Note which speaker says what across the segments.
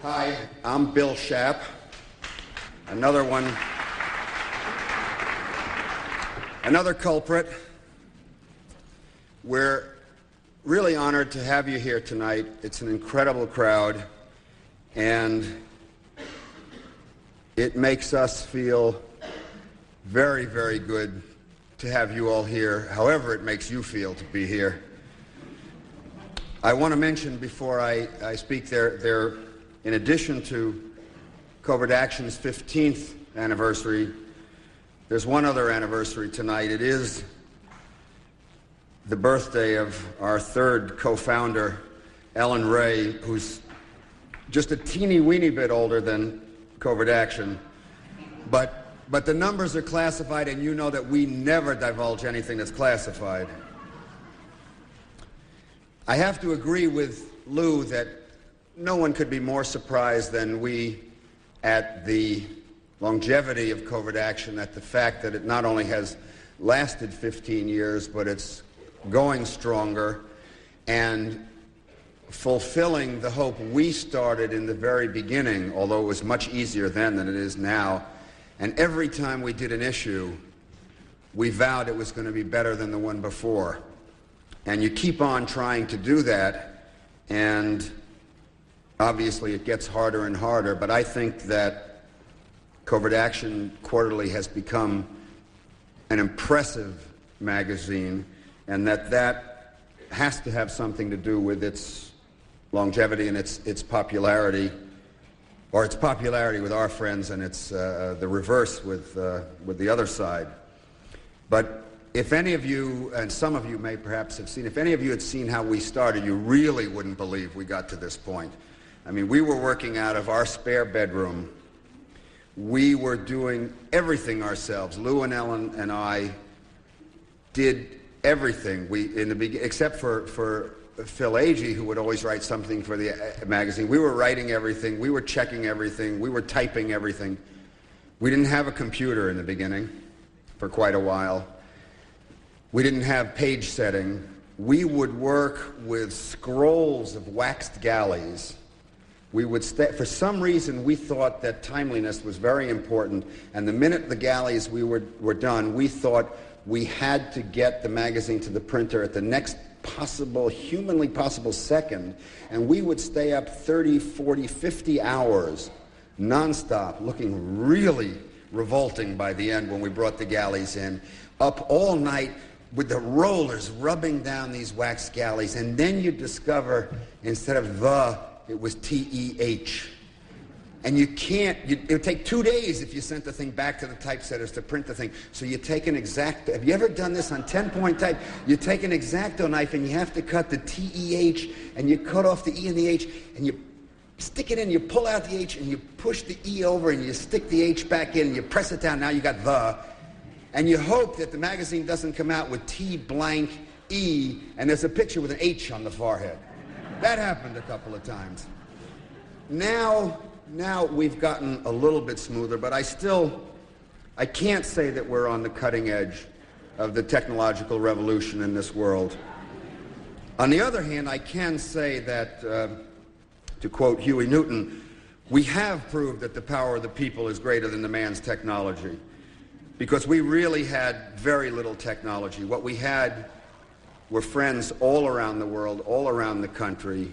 Speaker 1: Hi, I'm Bill Schaap. Another culprit. We're really honored to have you here tonight. It's an incredible crowd, and it makes us feel very, very good to have you all here, however it makes you feel to be here. I want to mention before I speak there, in addition to CovertAction's 15th anniversary, there's one other anniversary tonight. It is the birthday of our third co-founder, Ellen Ray, who's just a teeny-weeny bit older than CovertAction. But the numbers are classified, and you know that we never divulge anything that's classified. I have to agree with Lou that no one could be more surprised than we at the longevity of CovertAction, at the fact that it not only has lasted 15 years, but it's going stronger and fulfilling the hope we started in the very beginning, although it was much easier then than it is now. And every time we did an issue, we vowed it was going to be better than the one before. And you keep on trying to do that, and obviously it gets harder and harder, but I think that CovertAction Quarterly has become an impressive magazine, and that has to have something to do with its longevity and its popularity, or its popularity with our friends, and it's the reverse with the other side. But if any of you, and some of you may perhaps have seen, if any of you had seen how we started, you really wouldn't believe we got to this point. I mean, we were working out of our spare bedroom. We were doing everything ourselves. Lou and Ellen and I did everything. Except for Phil Agee, who would always write something for the magazine. We were writing everything. We were checking everything. We were typing everything. We didn't have a computer in the beginning for quite a while. We didn't have page setting. We would work with scrolls of waxed galleys. We would for some reason, we thought that timeliness was very important, and the minute the galleys were done, we thought we had to get the magazine to the printer at the next humanly possible second, and we would stay up 30, 40, 50 hours nonstop, looking really revolting by the end when we brought the galleys in, up all night with the rollers rubbing down these wax galleys, and then you discover, instead of it was T-E-H. And it would take 2 days if you sent the thing back to the typesetters to print the thing. So you take an X-Acto. Have you ever done this on 10-point type? You take an X-Acto knife and you have to cut the T-E-H, and you cut off the E and the H, and you stick it in, you pull out the H, and you push the E over, and you stick the H back in, and you press it down. Now you got the. And you hope that the magazine doesn't come out with T blank E, and there's a picture with an H on the forehead. That happened a couple of times. Now we've gotten a little bit smoother, but I can't say that we're on the cutting edge of the technological revolution in this world. On the other hand, I can say that, to quote Huey Newton, we have proved that the power of the people is greater than the man's technology, because we really had very little technology. What we had were friends all around the world, all around the country,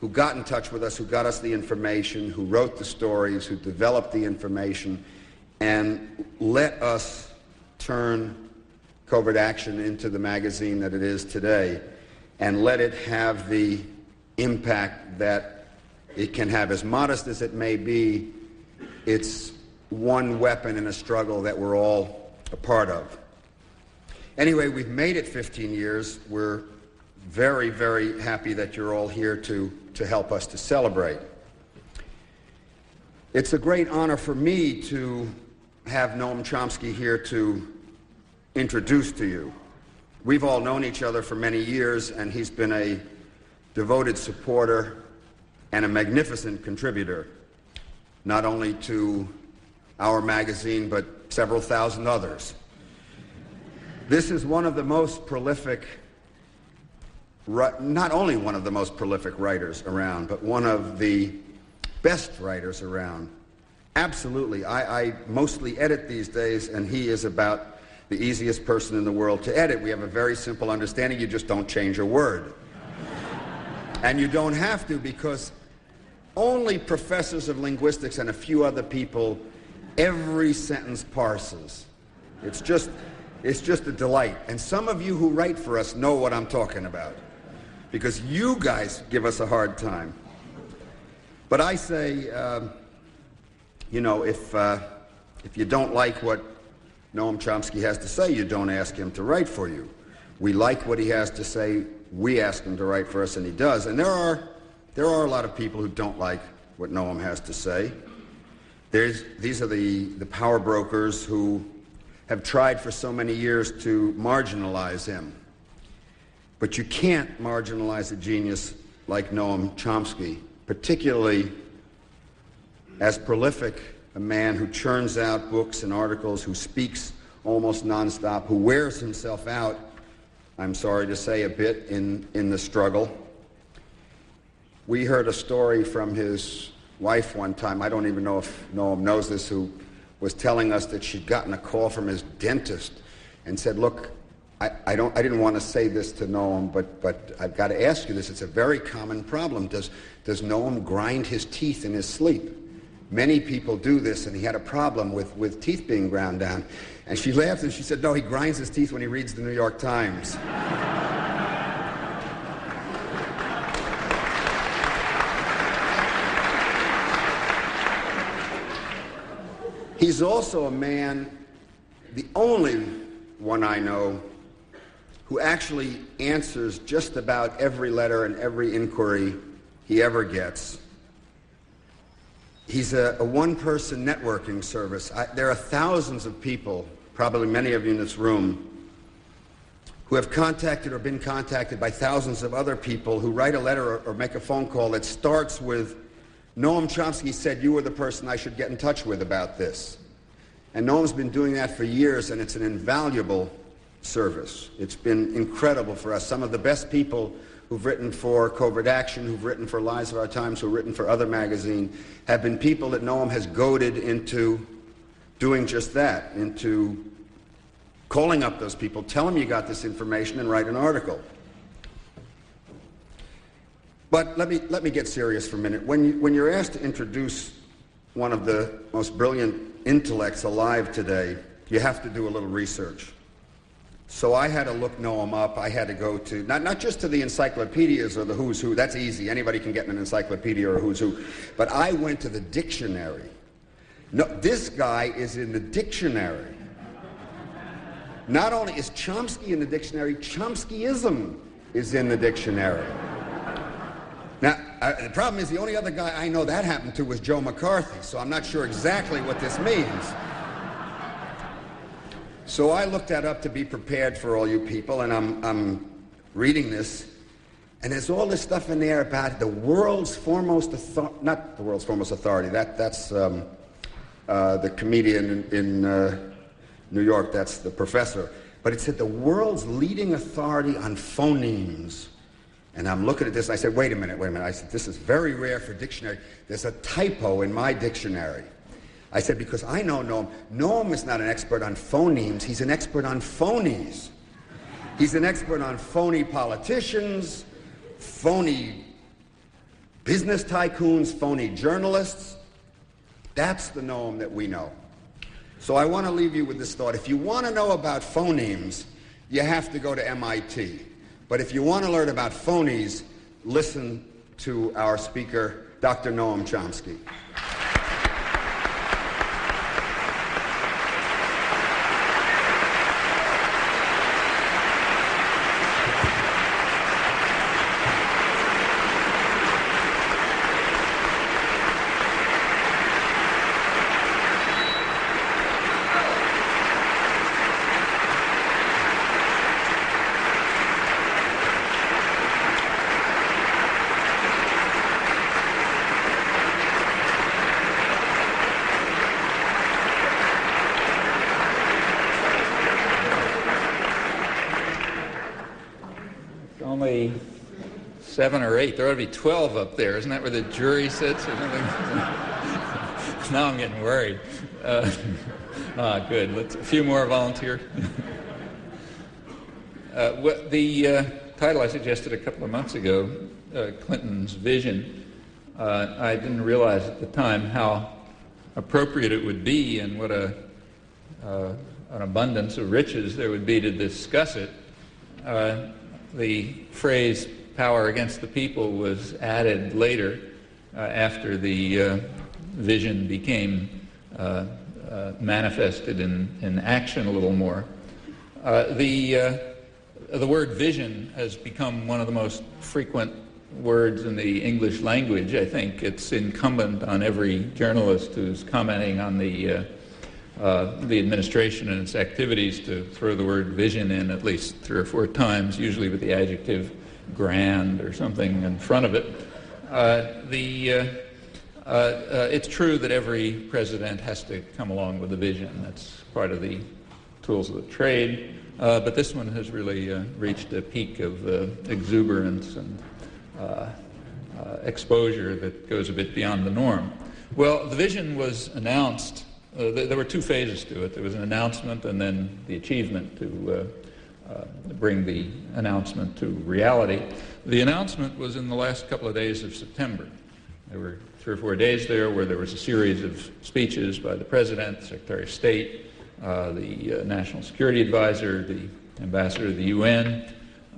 Speaker 1: who got in touch with us, who got us the information, who wrote the stories, who developed the information, and let us turn CovertAction into the magazine that it is today, and let it have the impact that it can have. As modest as it may be, it's one weapon in a struggle that we're all a part of. Anyway, we've made it 15 years. We're very, very happy that you're all here to help us to celebrate. It's a great honor for me to have Noam Chomsky here to introduce to you. We've all known each other for many years, and he's been a devoted supporter and a magnificent contributor, not only to our magazine, but several thousand others. This is one of the most prolific, not only one of the most prolific writers around, but one of the best writers around. Absolutely. I mostly edit these days, and he is about the easiest person in the world to edit. We have a very simple understanding. You just don't change a word. And you don't have to, because only professors of linguistics and a few other people, every sentence parses. It's just a delight. And some of you who write for us know what I'm talking about, because you guys give us a hard time. But I say, you know, if you don't like what Noam Chomsky has to say, you don't ask him to write for you. We like what he has to say. We ask him to write for us, and he does. And there are a lot of people who don't like what Noam has to say. These are the power brokers who have tried for so many years to marginalize him. But you can't marginalize a genius like Noam Chomsky, particularly as prolific a man who churns out books and articles, who speaks almost nonstop, who wears himself out, I'm sorry to say, a bit in the struggle. We heard a story from his wife one time, I don't even know if Noam knows this, who was telling us that she'd gotten a call from his dentist and said, look, I didn't want to say this to Noam, but I've got to ask you this. It's a very common problem. Does Noam grind his teeth in his sleep? Many people do this, and he had a problem with teeth being ground down. And she laughed and she said, no, he grinds his teeth when he reads the New York Times. He's also a man, the only one I know, who actually answers just about every letter and every inquiry he ever gets. He's a one-person networking service. There are thousands of people, probably many of you in this room, who have contacted or been contacted by thousands of other people who write a letter or make a phone call that starts with, Noam Chomsky said you were the person I should get in touch with about this. And Noam's been doing that for years, and it's an invaluable service. It's been incredible for us. Some of the best people who've written for CovertAction, who've written for Lies of Our Times, who've written for other magazines, have been people that Noam has goaded into doing just that, into calling up those people, tell them you got this information, and write an article. But let me get serious for a minute. When you're asked to introduce one of the most brilliant intellects alive today, you have to do a little research. So I had to look Noam up. I had to go to, not just to the encyclopedias or the who's who. That's easy. Anybody can get in an encyclopedia or a who's who. But I went to the dictionary. No, this guy is in the dictionary. Not only is Chomsky in the dictionary, Chomskyism is in the dictionary. Now, the problem is the only other guy I know that happened to was Joe McCarthy, so I'm not sure exactly what this means. So I looked that up to be prepared for all you people, and I'm reading this, and there's all this stuff in there about the world's foremost authority, not the world's foremost authority, that's the comedian in New York, that's the professor, but it said the world's leading authority on phonemes. And I'm looking at this, and I said, wait a minute. I said, this is very rare for dictionary. There's a typo in my dictionary. I said, because I know Noam. Noam is not an expert on phonemes. He's an expert on phonies. He's an expert on phony politicians, phony business tycoons, phony journalists. That's the Noam that we know. So I want to leave you with this thought. If you want to know about phonemes, you have to go to MIT. But if you want to learn about phonies, listen to our speaker, Dr. Noam Chomsky.
Speaker 2: 7 or 8. There ought to be 12 up there. Isn't that where the jury sits or something? Now I'm getting worried. Good. A few more volunteer. The title I suggested a couple of months ago, Clinton's Vision, I didn't realize at the time how appropriate it would be and what an abundance of riches there would be to discuss it. The phrase "power against the people" was added later after the vision became manifested in action a little more. The word vision has become one of the most frequent words in the English language. I think it's incumbent on every journalist who's commenting on the administration and its activities to throw the word vision in at least 3 or 4 times, usually with the adjective grand or something in front of it. It's true that every president has to come along with a vision. That's part of the tools of the trade. But this one has really reached a peak of exuberance and exposure that goes a bit beyond the norm. Well, the vision was announced. There were 2 phases to it. There was an announcement and then the achievement to bring the announcement to reality. The announcement was in the last couple of days of September. There were 3 or 4 days there where there was a series of speeches by the President, the Secretary of State, the National Security Advisor, the Ambassador to the UN,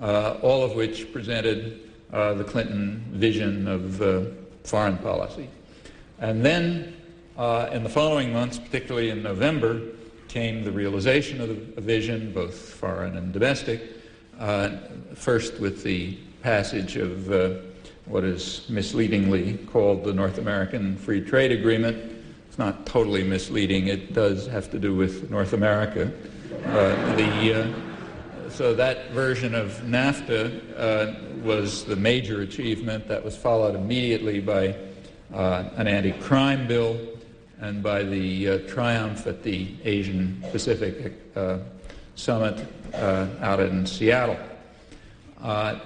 Speaker 2: all of which presented the Clinton vision of foreign policy. And then in the following months, particularly in November, came the realization of the vision, both foreign and domestic, first with the passage of what is misleadingly called the North American Free Trade Agreement. It's not totally misleading. It does have to do with North America. So that version of NAFTA was the major achievement. That was followed immediately by an anti-crime bill and by the triumph at the Asian Pacific Summit out in Seattle. That's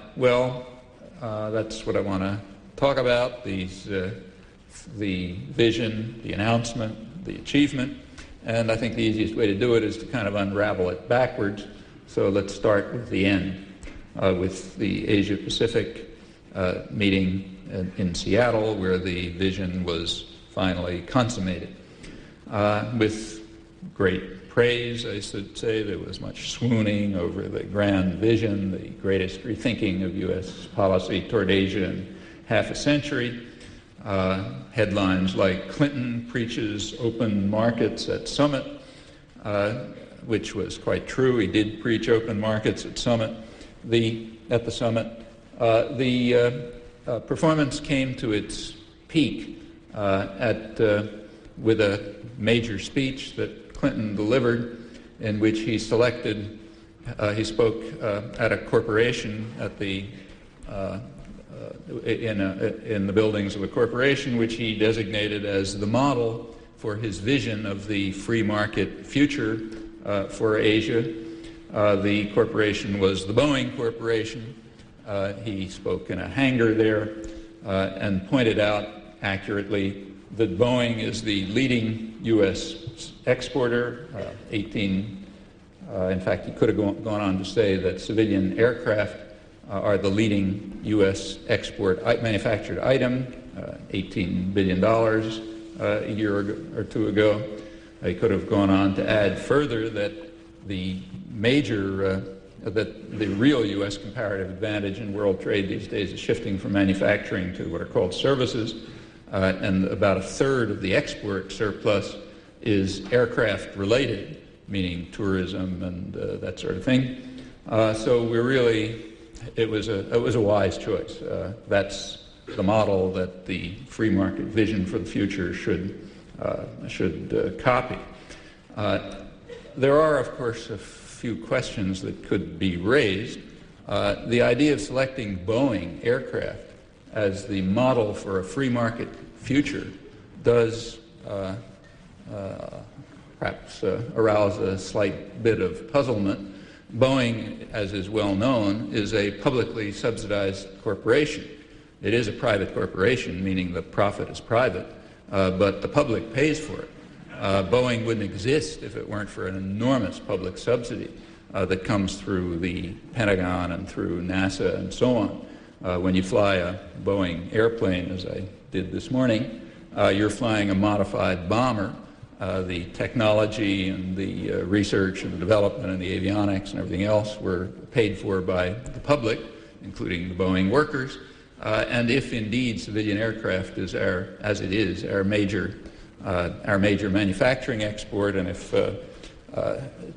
Speaker 2: what I want to talk about, the vision, the announcement, the achievement, and I think the easiest way to do it is to kind of unravel it backwards. So let's start with the end, with the Asia-Pacific meeting in Seattle, where the vision was finally consummated. With great praise, I should say. There was much swooning over the grand vision, the greatest rethinking of U.S. policy toward Asia in half a century. Headlines like "Clinton preaches open markets at summit," which was quite true. He did preach open markets at the summit. The performance came to its peak with a major speech that Clinton delivered, in which he spoke at a corporation in the buildings of a corporation which he designated as the model for his vision of the free market future for Asia. The corporation was the Boeing Corporation. He spoke in a hangar there and pointed out accurately that Boeing is the leading U.S. exporter. In fact, he could have gone on to say that civilian aircraft are the leading U.S. manufactured item, $18 billion a year or 2 ago. He could have gone on to add further that the real U.S. comparative advantage in world trade these days is shifting from manufacturing to what are called services, and about 1/3 of the export surplus is aircraft related, meaning tourism and that sort of thing. So it was a wise choice. That's the model that the free market vision for the future should copy. There are, of course, a few questions that could be raised. The idea of selecting Boeing aircraft as the model for a free market future does perhaps arouse a slight bit of puzzlement. Boeing, as is well known, is a publicly subsidized corporation. It is a private corporation, meaning the profit is private, but the public pays for it. Boeing wouldn't exist if it weren't for an enormous public subsidy that comes through the Pentagon and through NASA and so on. When you fly a Boeing airplane, as I did this morning, you're flying a modified bomber. The technology and the research and the development and the avionics and everything else were paid for by the public, including the Boeing workers. And if indeed civilian aircraft is our major manufacturing export, and if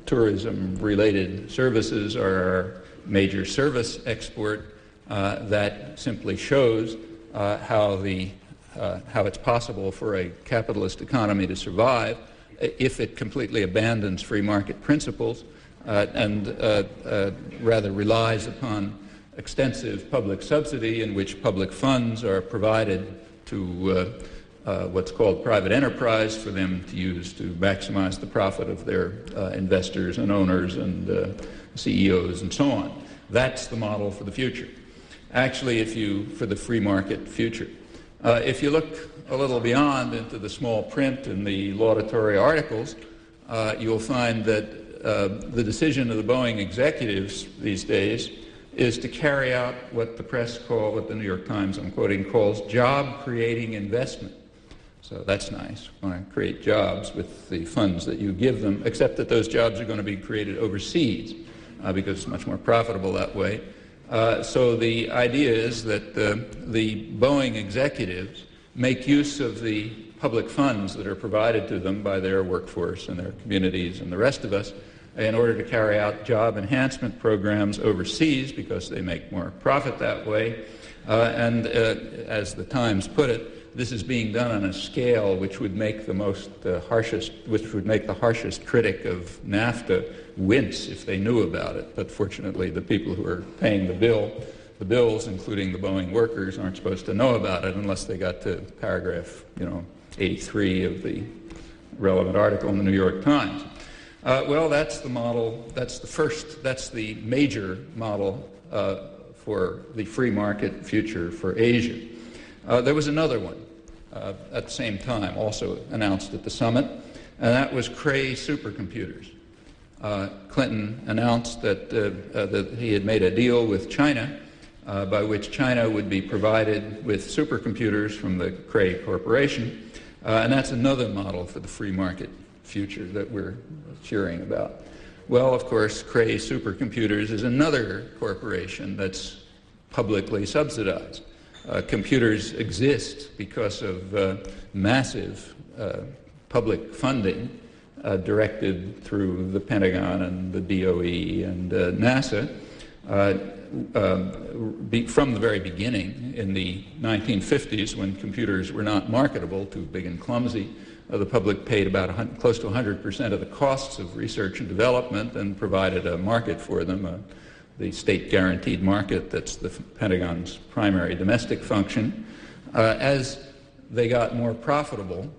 Speaker 2: tourism-related services are our major service export, that simply shows how it's possible for a capitalist economy to survive if it completely abandons free market principles and rather relies upon extensive public subsidy in which public funds are provided to what's called private enterprise for them to use to maximize the profit of their investors and owners and CEOs and so on. That's the model for the future. Actually, for the free market future. If you look a little beyond into the small print in the laudatory articles, you'll find that the decision of the Boeing executives these days is to carry out what the press what the New York Times, I'm quoting, calls job-creating investment. So that's nice. You want to create jobs with the funds that you give them, except that those jobs are going to be created overseas because it's much more profitable that way. So the idea is that the Boeing executives make use of the public funds that are provided to them by their workforce and their communities and the rest of us in order to carry out job enhancement programs overseas because they make more profit that way. And as the Times put it, this is being done on a scale which would make the harshest critic of NAFTA wince if they knew about it. But fortunately, the people who are paying the bills, including the Boeing workers, aren't supposed to know about it unless they got to paragraph, 83 of the relevant article in the New York Times. Well, that's the model. That's the major model for the free market future for Asia. There was another one at the same time, also announced at the summit, and that was Cray supercomputers. Clinton announced that he had made a deal with China by which China would be provided with supercomputers from the Cray Corporation, and that's another model for the free market future that we're cheering about. Well, of course, Cray Supercomputers is another corporation that's publicly subsidized. Computers exist because of massive public funding directed through the Pentagon and the DOE and NASA from the very beginning in the 1950s when computers were not marketable, too big and clumsy. The public paid about close to 100% of the costs of research and development and provided a market for them, the state-guaranteed market that's the Pentagon's primary domestic function. As they got more profitable,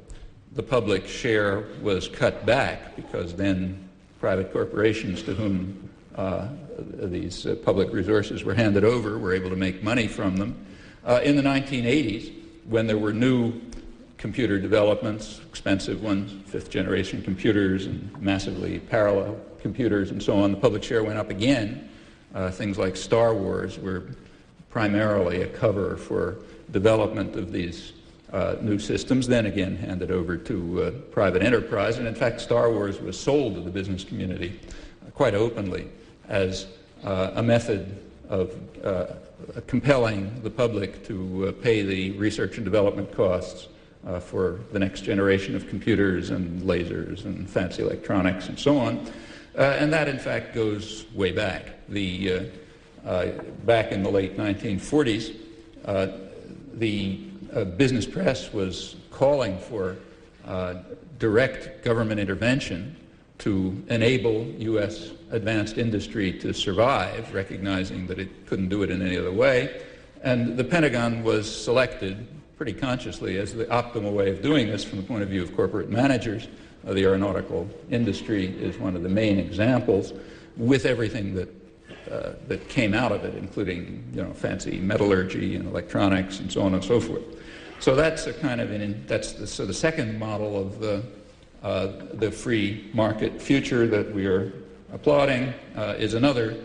Speaker 2: the public share was cut back because then private corporations to whom these public resources were handed over were able to make money from them. In the 1980s, when there were new computer developments, expensive ones, fifth-generation computers and massively parallel computers and so on, the public share went up again. Things like Star Wars were primarily a cover for development of these new systems, then again handed over to private enterprise. And in fact, Star Wars was sold to the business community quite openly as a method of compelling the public to pay the research and development costs for the next generation of computers and lasers and fancy electronics and so on. And that, in fact, goes way back. Back in the late 1940s, the business press was calling for direct government intervention to enable U.S. advanced industry to survive, recognizing that it couldn't do it in any other way. And the Pentagon was selected pretty consciously as the optimal way of doing this from the point of view of corporate managers. The aeronautical industry is one of the main examples. with everything that came out of it, including fancy metallurgy and electronics and so on and so forth. So that's a kind of the second model of the free market future that we are applauding is another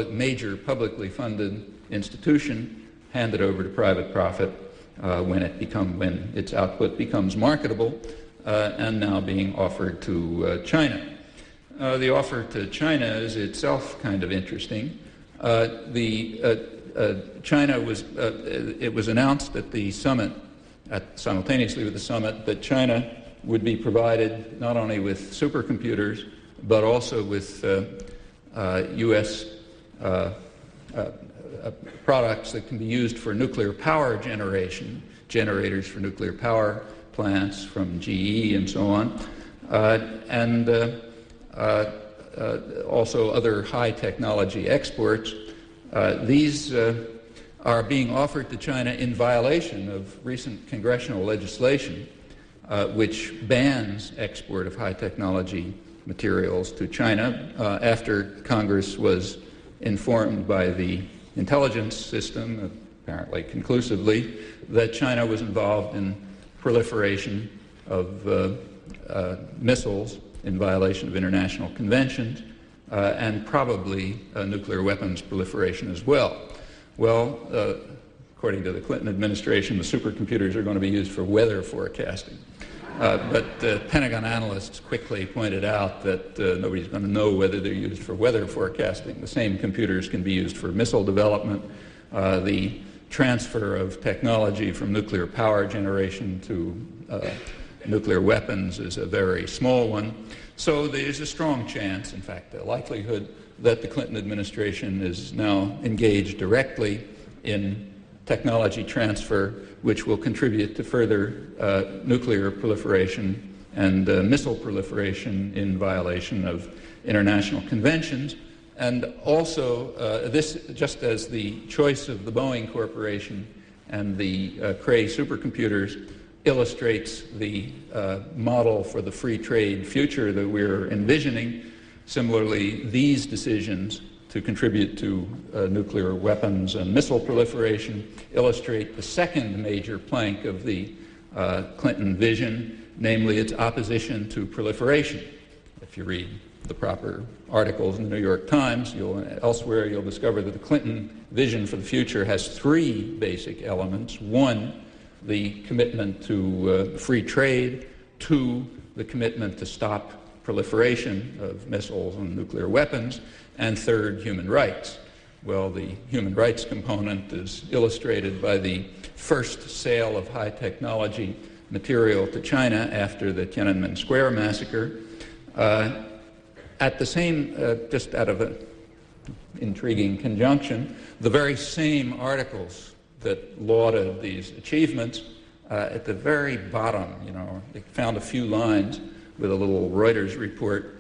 Speaker 2: major publicly funded institution handed over to private profit when its output becomes marketable, and now being offered to China. The offer to China is itself kind of interesting. It was announced at the summit, simultaneously with the summit, that China would be provided not only with supercomputers but also with U.S. Products that can be used for nuclear power generation, generators for nuclear power plants from GE and so on, and also other high technology exports. These are being offered to China in violation of recent congressional legislation which bans export of high technology materials to China after Congress was informed by the intelligence system, apparently conclusively, that China was involved in proliferation of missiles in violation of international conventions and probably nuclear weapons proliferation as well. Well, according to the Clinton administration, the supercomputers are going to be used for weather forecasting. But Pentagon analysts quickly pointed out that nobody's going to know whether they're used for weather forecasting. The same computers can be used for missile development. The transfer of technology from nuclear power generation to nuclear weapons is a very small one. So there's a strong chance, in fact, a likelihood, that the Clinton administration is now engaged directly in technology transfer which will contribute to further nuclear proliferation and missile proliferation in violation of international conventions. And also, this, just as the choice of the Boeing Corporation and the Cray supercomputers illustrates the model for the free trade future that we're envisioning, similarly, these decisions to contribute to nuclear weapons and missile proliferation illustrate the second major plank of the Clinton vision, namely its opposition to proliferation. If you read the proper articles in the New York Times, elsewhere you'll discover that the Clinton vision for the future has three basic elements. One, the commitment to free trade. Two, the commitment to stop proliferation of missiles and nuclear weapons. And third, human rights. Well, the human rights component is illustrated by the first sale of high technology material to China after the Tiananmen Square massacre. At the same, just out of an intriguing conjunction, the very same articles that lauded these achievements, at the very bottom, they found a few lines with a little Reuters report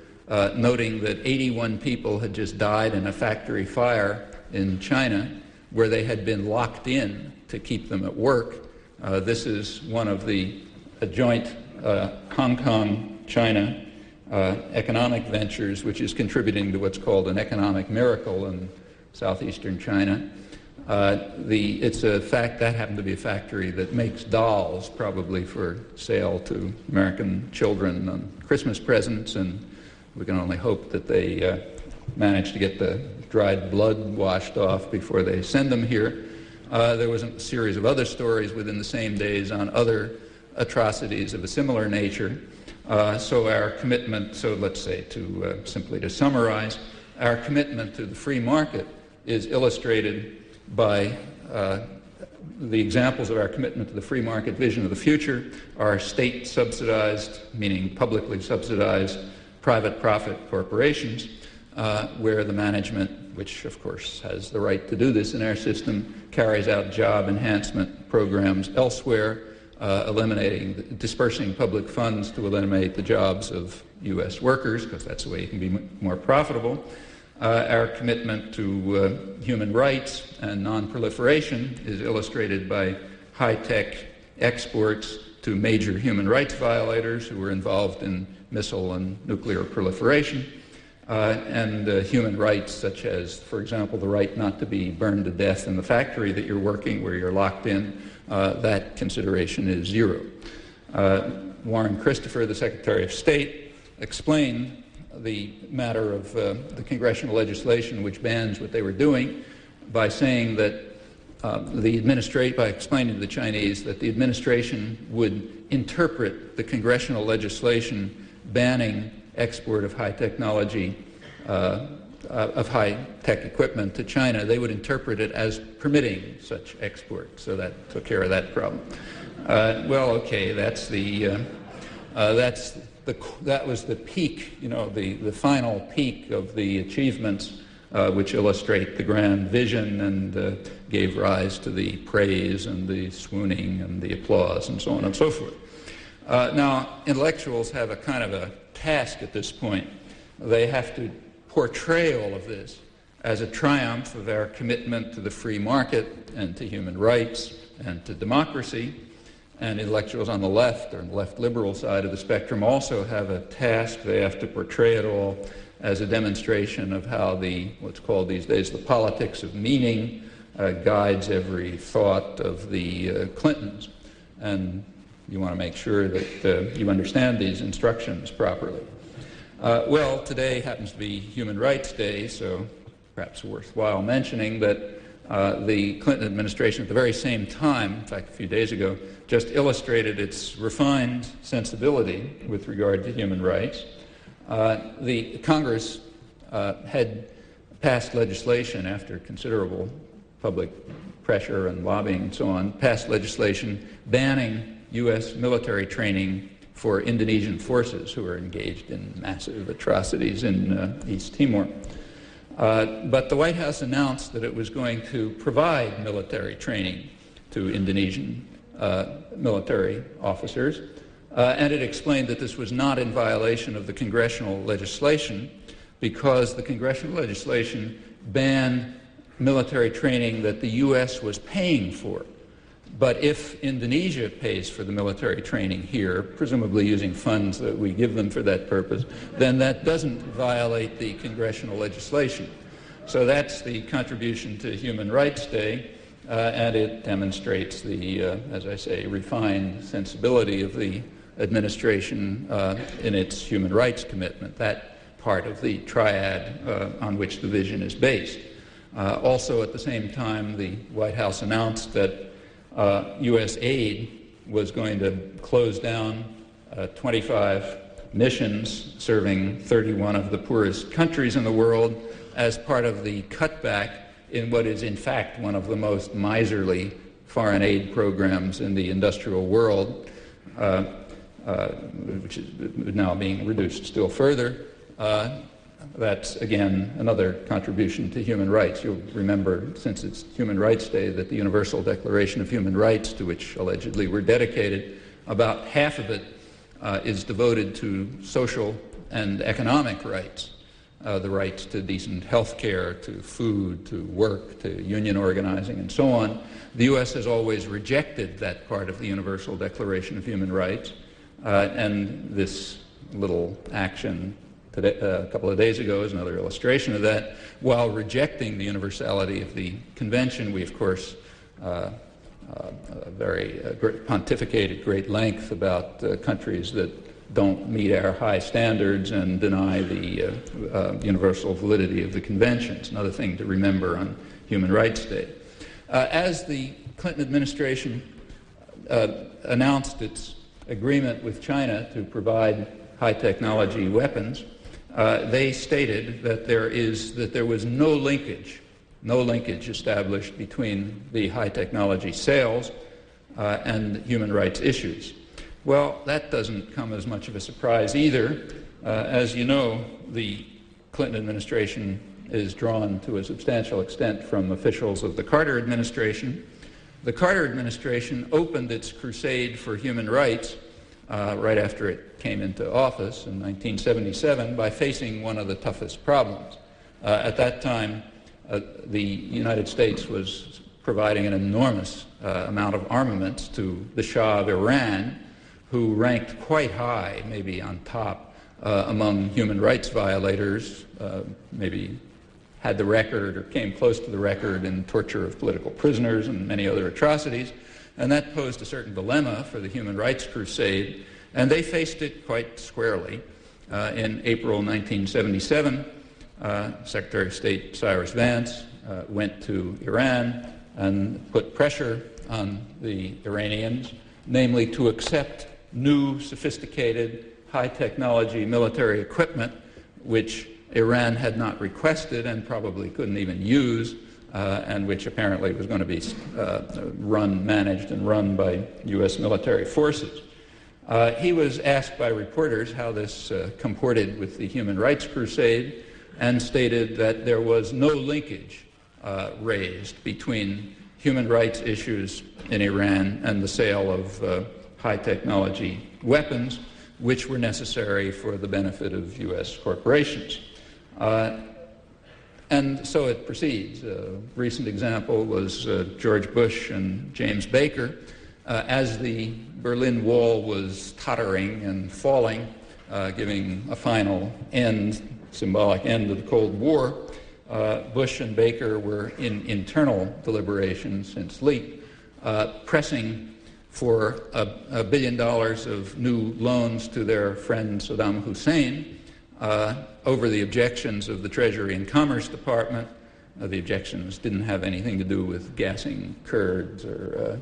Speaker 2: noting that 81 people had just died in a factory fire in China where they had been locked in to keep them at work. This is one of the joint Hong Kong-China economic ventures, which is contributing to what's called an economic miracle in southeastern China. It's a fact that happened to be a factory that makes dolls, probably for sale to American children on Christmas presents, and we can only hope that they manage to get the dried blood washed off before they send them here. There was a series of other stories within the same days on other atrocities of a similar nature. So our commitment, let's say simply to summarize, our commitment to the free market is illustrated by the examples of our commitment to the free market vision of the future are state-subsidized, meaning publicly subsidized, private profit corporations, where the management, which of course has the right to do this in our system, carries out job enhancement programs elsewhere, dispersing public funds to eliminate the jobs of U.S. workers, because that's the way you can be more profitable. Our commitment to human rights and non-proliferation is illustrated by high-tech exports to major human rights violators who were involved in missile and nuclear proliferation. and human rights such as, for example, the right not to be burned to death in the factory that you're working where you're locked in, that consideration is zero. Warren Christopher, the Secretary of State, explained the matter of the congressional legislation which bans what they were doing by saying that by explaining to the Chinese that the administration would interpret the congressional legislation banning export of high technology, of high-tech equipment to China. They would interpret it as permitting such export. So that took care of that problem. Well, okay, that was the peak, the final peak of the achievements which illustrate the grand vision and gave rise to the praise and the swooning and the applause and so on and so forth. Now, intellectuals have a kind of a task at this point. They have to portray all of this as a triumph of our commitment to the free market and to human rights and to democracy. And intellectuals on the left, or on the left liberal side of the spectrum, also have a task. They have to portray it all as a demonstration of how what's called these days the politics of meaning guides every thought of the Clintons. And you want to make sure that you understand these instructions properly. Well, today happens to be Human Rights Day, so perhaps worthwhile mentioning that the Clinton administration at the very same time, in fact a few days ago, just illustrated its refined sensibility with regard to human rights. The Congress had passed legislation after considerable public pressure and lobbying and so on, passed legislation banning U.S. military training for Indonesian forces who are engaged in massive atrocities in East Timor. But the White House announced that it was going to provide military training to Indonesian military officers, and it explained that this was not in violation of the congressional legislation because the congressional legislation banned military training that the U.S. was paying for. But if Indonesia pays for the military training here, presumably using funds that we give them for that purpose, then that doesn't violate the congressional legislation. So that's the contribution to Human Rights Day, and it demonstrates the, as I say, refined sensibility of the administration in its human rights commitment, that part of the triad on which the vision is based. Also, at the same time, the White House announced that U.S. aid was going to close down 25 missions serving 31 of the poorest countries in the world as part of the cutback in what is in fact one of the most miserly foreign aid programs in the industrial world, which is now being reduced still further. That's, again, another contribution to human rights. You'll remember, since it's Human Rights Day, that the Universal Declaration of Human Rights, to which allegedly we're dedicated, about half of it is devoted to social and economic rights, the rights to decent health care, to food, to work, to union organizing, and so on. The U.S. has always rejected that part of the Universal Declaration of Human Rights, and this little action a couple of days ago is another illustration of that. While rejecting the universality of the convention, we, of course, pontificate at great length about countries that don't meet our high standards and deny the universal validity of the convention. It's another thing to remember on Human Rights Day. As the Clinton administration announced its agreement with China to provide high-technology weapons, they stated that there was no linkage established between the high-technology sales and human rights issues. Well, that doesn't come as much of a surprise either. As you know, the Clinton administration is drawn to a substantial extent from officials of the Carter administration. The Carter administration opened its crusade for human rights right after it came into office in 1977 by facing one of the toughest problems. At that time, the United States was providing an enormous amount of armaments to the Shah of Iran, who ranked quite high, maybe on top among human rights violators, maybe had the record or came close to the record in torture of political prisoners and many other atrocities. And that posed a certain dilemma for the human rights crusade, and they faced it quite squarely. In April 1977, Secretary of State Cyrus Vance went to Iran and put pressure on the Iranians, namely to accept new, sophisticated, high-technology military equipment, which Iran had not requested and probably couldn't even use, and which apparently was going to be managed and run by U.S. military forces. He was asked by reporters how this comported with the human rights crusade, and stated that there was no linkage raised between human rights issues in Iran and the sale of high-technology weapons, which were necessary for the benefit of U.S. corporations. And so it proceeds. A recent example was George Bush and James Baker. As the Berlin Wall was tottering and falling, giving a final end, symbolic end of the Cold War, Bush and Baker were in internal deliberations since leaked, pressing for $1 billion of new loans to their friend Saddam Hussein, over the objections of the Treasury and Commerce Department. The objections didn't have anything to do with gassing Kurds or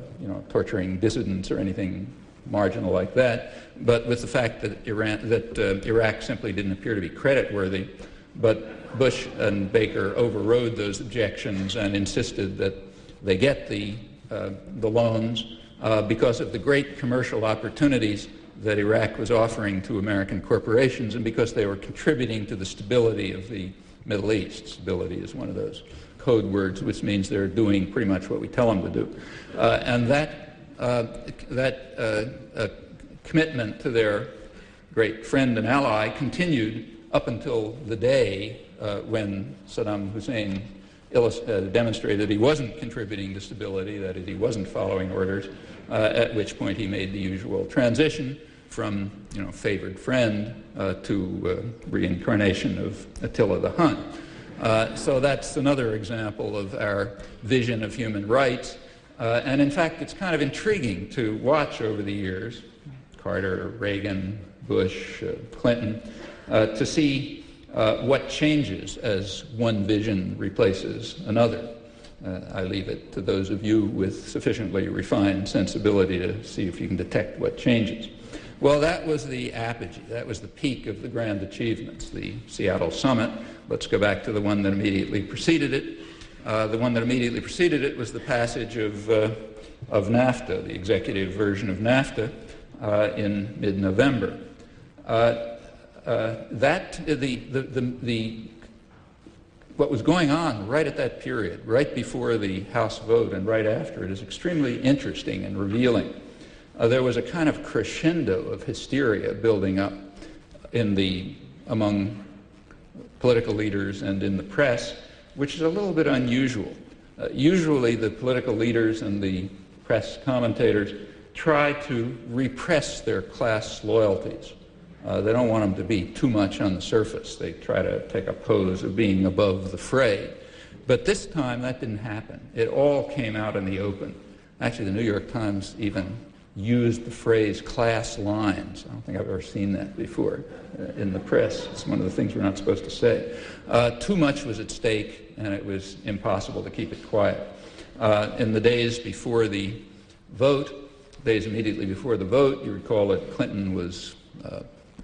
Speaker 2: torturing dissidents or anything marginal like that, but with the fact that Iraq simply didn't appear to be creditworthy. But Bush and Baker overrode those objections and insisted that they get the loans because of the great commercial opportunities that Iraq was offering to American corporations, and because they were contributing to the stability of the Middle East. Stability is one of those code words, which means they're doing pretty much what we tell them to do. And that commitment to their great friend and ally continued up until the day when Saddam Hussein demonstrated he wasn't contributing to stability, that is, he wasn't following orders, at which point he made the usual transition from favored friend to reincarnation of Attila the Hun. So that's another example of our vision of human rights. And in fact, it's kind of intriguing to watch over the years, Carter, Reagan, Bush, Clinton, to see what changes as one vision replaces another. I leave it to those of you with sufficiently refined sensibility to see if you can detect what changes. Well, that was the apogee. That was the peak of the grand achievements, the Seattle Summit. Let's go back to the one that immediately preceded it. The one that immediately preceded it was the passage of NAFTA, the executive version of NAFTA, in mid-November. What was going on right at that period, right before the House vote and right after it, is extremely interesting and revealing. There was a kind of crescendo of hysteria building up among political leaders and in the press, which is a little bit unusual. Usually the political leaders and the press commentators try to repress their class loyalties. They don't want them to be too much on the surface. They try to take a pose of being above the fray. But this time that didn't happen. It all came out in the open. Actually, the New York Times even used the phrase class lines. I don't think I've ever seen that before in the press. It's one of the things we're not supposed to say. Too much was at stake, and it was impossible to keep it quiet. In the days before the vote, days immediately before the vote, you recall that Clinton was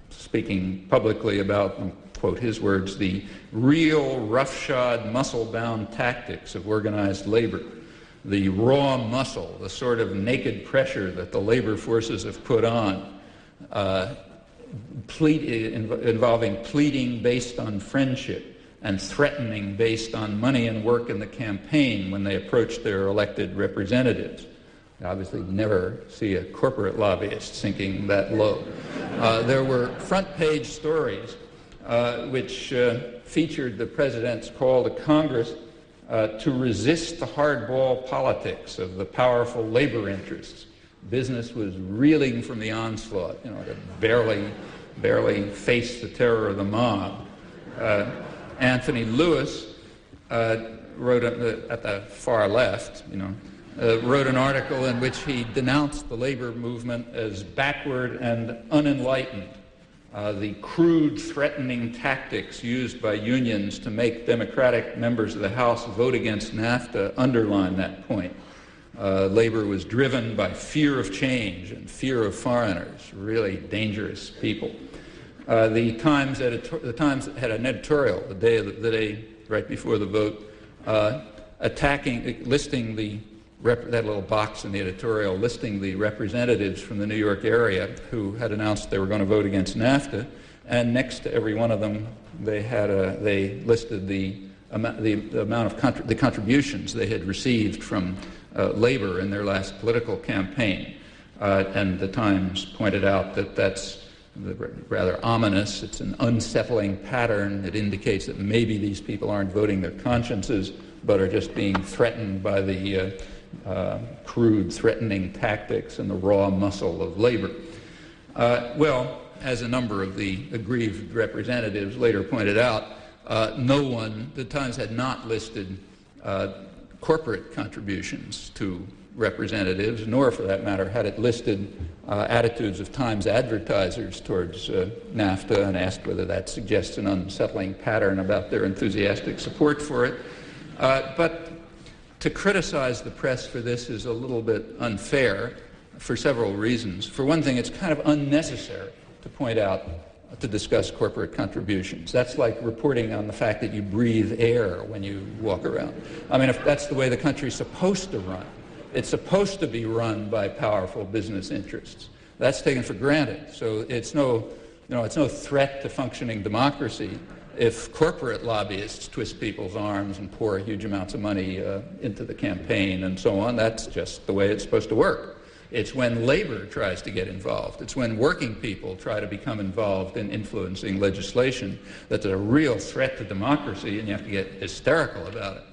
Speaker 2: speaking publicly about, quote his words, the real roughshod, muscle-bound tactics of organized labor, the raw muscle, the sort of naked pressure that the labor forces have put on, involving pleading based on friendship and threatening based on money and work in the campaign when they approach their elected representatives. You obviously never see a corporate lobbyist sinking that low. There were front-page stories which featured the president's call to Congress to resist the hardball politics of the powerful labor interests. Business was reeling from the onslaught. It barely barely face the terror of the mob. Anthony Lewis wrote at the far left, wrote an article in which he denounced the labor movement as backward and unenlightened. The crude, threatening tactics used by unions to make Democratic members of the House vote against NAFTA underline that point. Labor was driven by fear of change and fear of foreigners, really dangerous people. The Times had an editorial the day right before the vote, listing that little box in the editorial, listing the representatives from the New York area who had announced they were going to vote against NAFTA, and next to every one of them, they listed the amount of the contributions they had received from labor in their last political campaign. And the Times pointed out that that's rather ominous. It's an unsettling pattern. It indicates that maybe these people aren't voting their consciences, but are just being threatened by the crude, threatening tactics and the raw muscle of labor. Well, as a number of the aggrieved representatives later pointed out, the Times had not listed corporate contributions to representatives, nor for that matter had it listed attitudes of Times advertisers towards NAFTA, and asked whether that suggests an unsettling pattern about their enthusiastic support for it. But to criticize the press for this is a little bit unfair for several reasons. For one thing, it's kind of unnecessary to point out, to discuss corporate contributions. That's like reporting on the fact that you breathe air when you walk around. I mean, if that's the way the country's supposed to run, it's supposed to be run by powerful business interests. That's taken for granted. So it's no threat to functioning democracy if corporate lobbyists twist people's arms and pour huge amounts of money into the campaign and so on. That's just the way it's supposed to work. It's when labor tries to get involved. It's when working people try to become involved in influencing legislation that there's a real threat to democracy, and you have to get hysterical about it.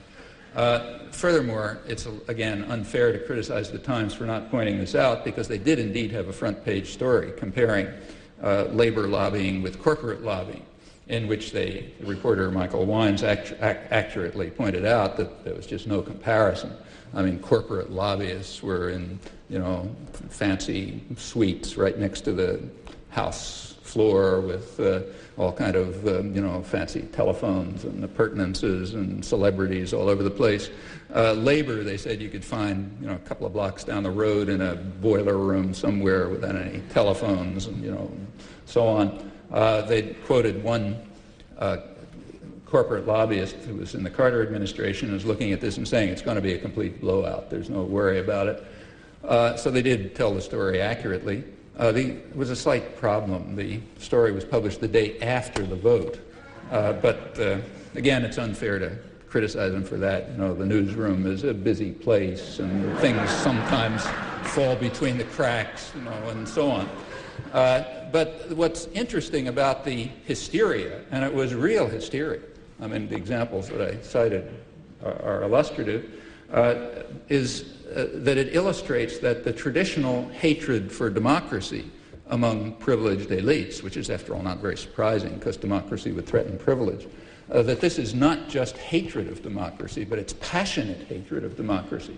Speaker 2: Furthermore, it's, again, unfair to criticize the Times for not pointing this out, because they did indeed have a front-page story comparing labor lobbying with corporate lobbying, in which the reporter Michael Wines accurately pointed out that there was just no comparison. I mean, corporate lobbyists were in, fancy suites right next to the House floor with all kind of, fancy telephones and appurtenances and celebrities all over the place. Labor, they said you could find, a couple of blocks down the road in a boiler room somewhere without any telephones and, so on. They quoted one corporate lobbyist who was in the Carter administration and was looking at this and saying it's going to be a complete blowout. There's no worry about it. So they did tell the story accurately. There was a slight problem. The story was published the day after the vote. But again, it's unfair to criticize them for that. The newsroom is a busy place, and things sometimes fall between the cracks, and so on. But what's interesting about the hysteria, and it was real hysteria, I mean, the examples that I cited are illustrative, is that it illustrates that the traditional hatred for democracy among privileged elites, which is, after all, not very surprising because democracy would threaten privilege, that this is not just hatred of democracy, but it's passionate hatred of democracy.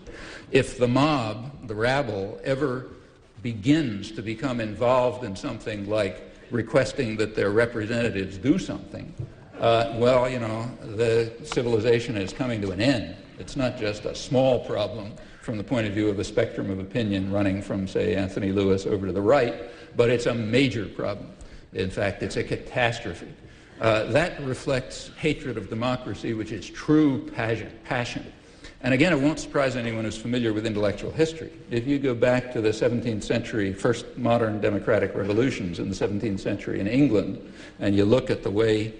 Speaker 2: If the mob, the rabble, ever begins to become involved in something like requesting that their representatives do something, the civilization is coming to an end. It's not just a small problem from the point of view of a spectrum of opinion running from, say, Anthony Lewis over to the right, but it's a major problem. In fact, it's a catastrophe. That reflects hatred of democracy, which is true passion. And again, it won't surprise anyone who's familiar with intellectual history. If you go back to the 17th century, first modern democratic revolutions in the 17th century in England, and you look at the way,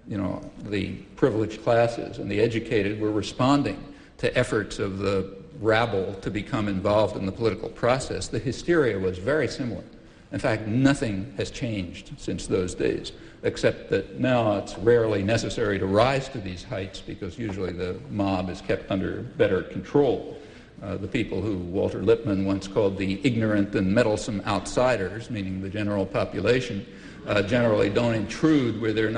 Speaker 2: the privileged classes and the educated were responding to efforts of the rabble to become involved in the political process, the hysteria was very similar. In fact, nothing has changed since those days, except that now it's rarely necessary to rise to these heights because usually the mob is kept under better control. the people who Walter Lippmann once called the ignorant and meddlesome outsiders, meaning the general population, generally don't intrude where they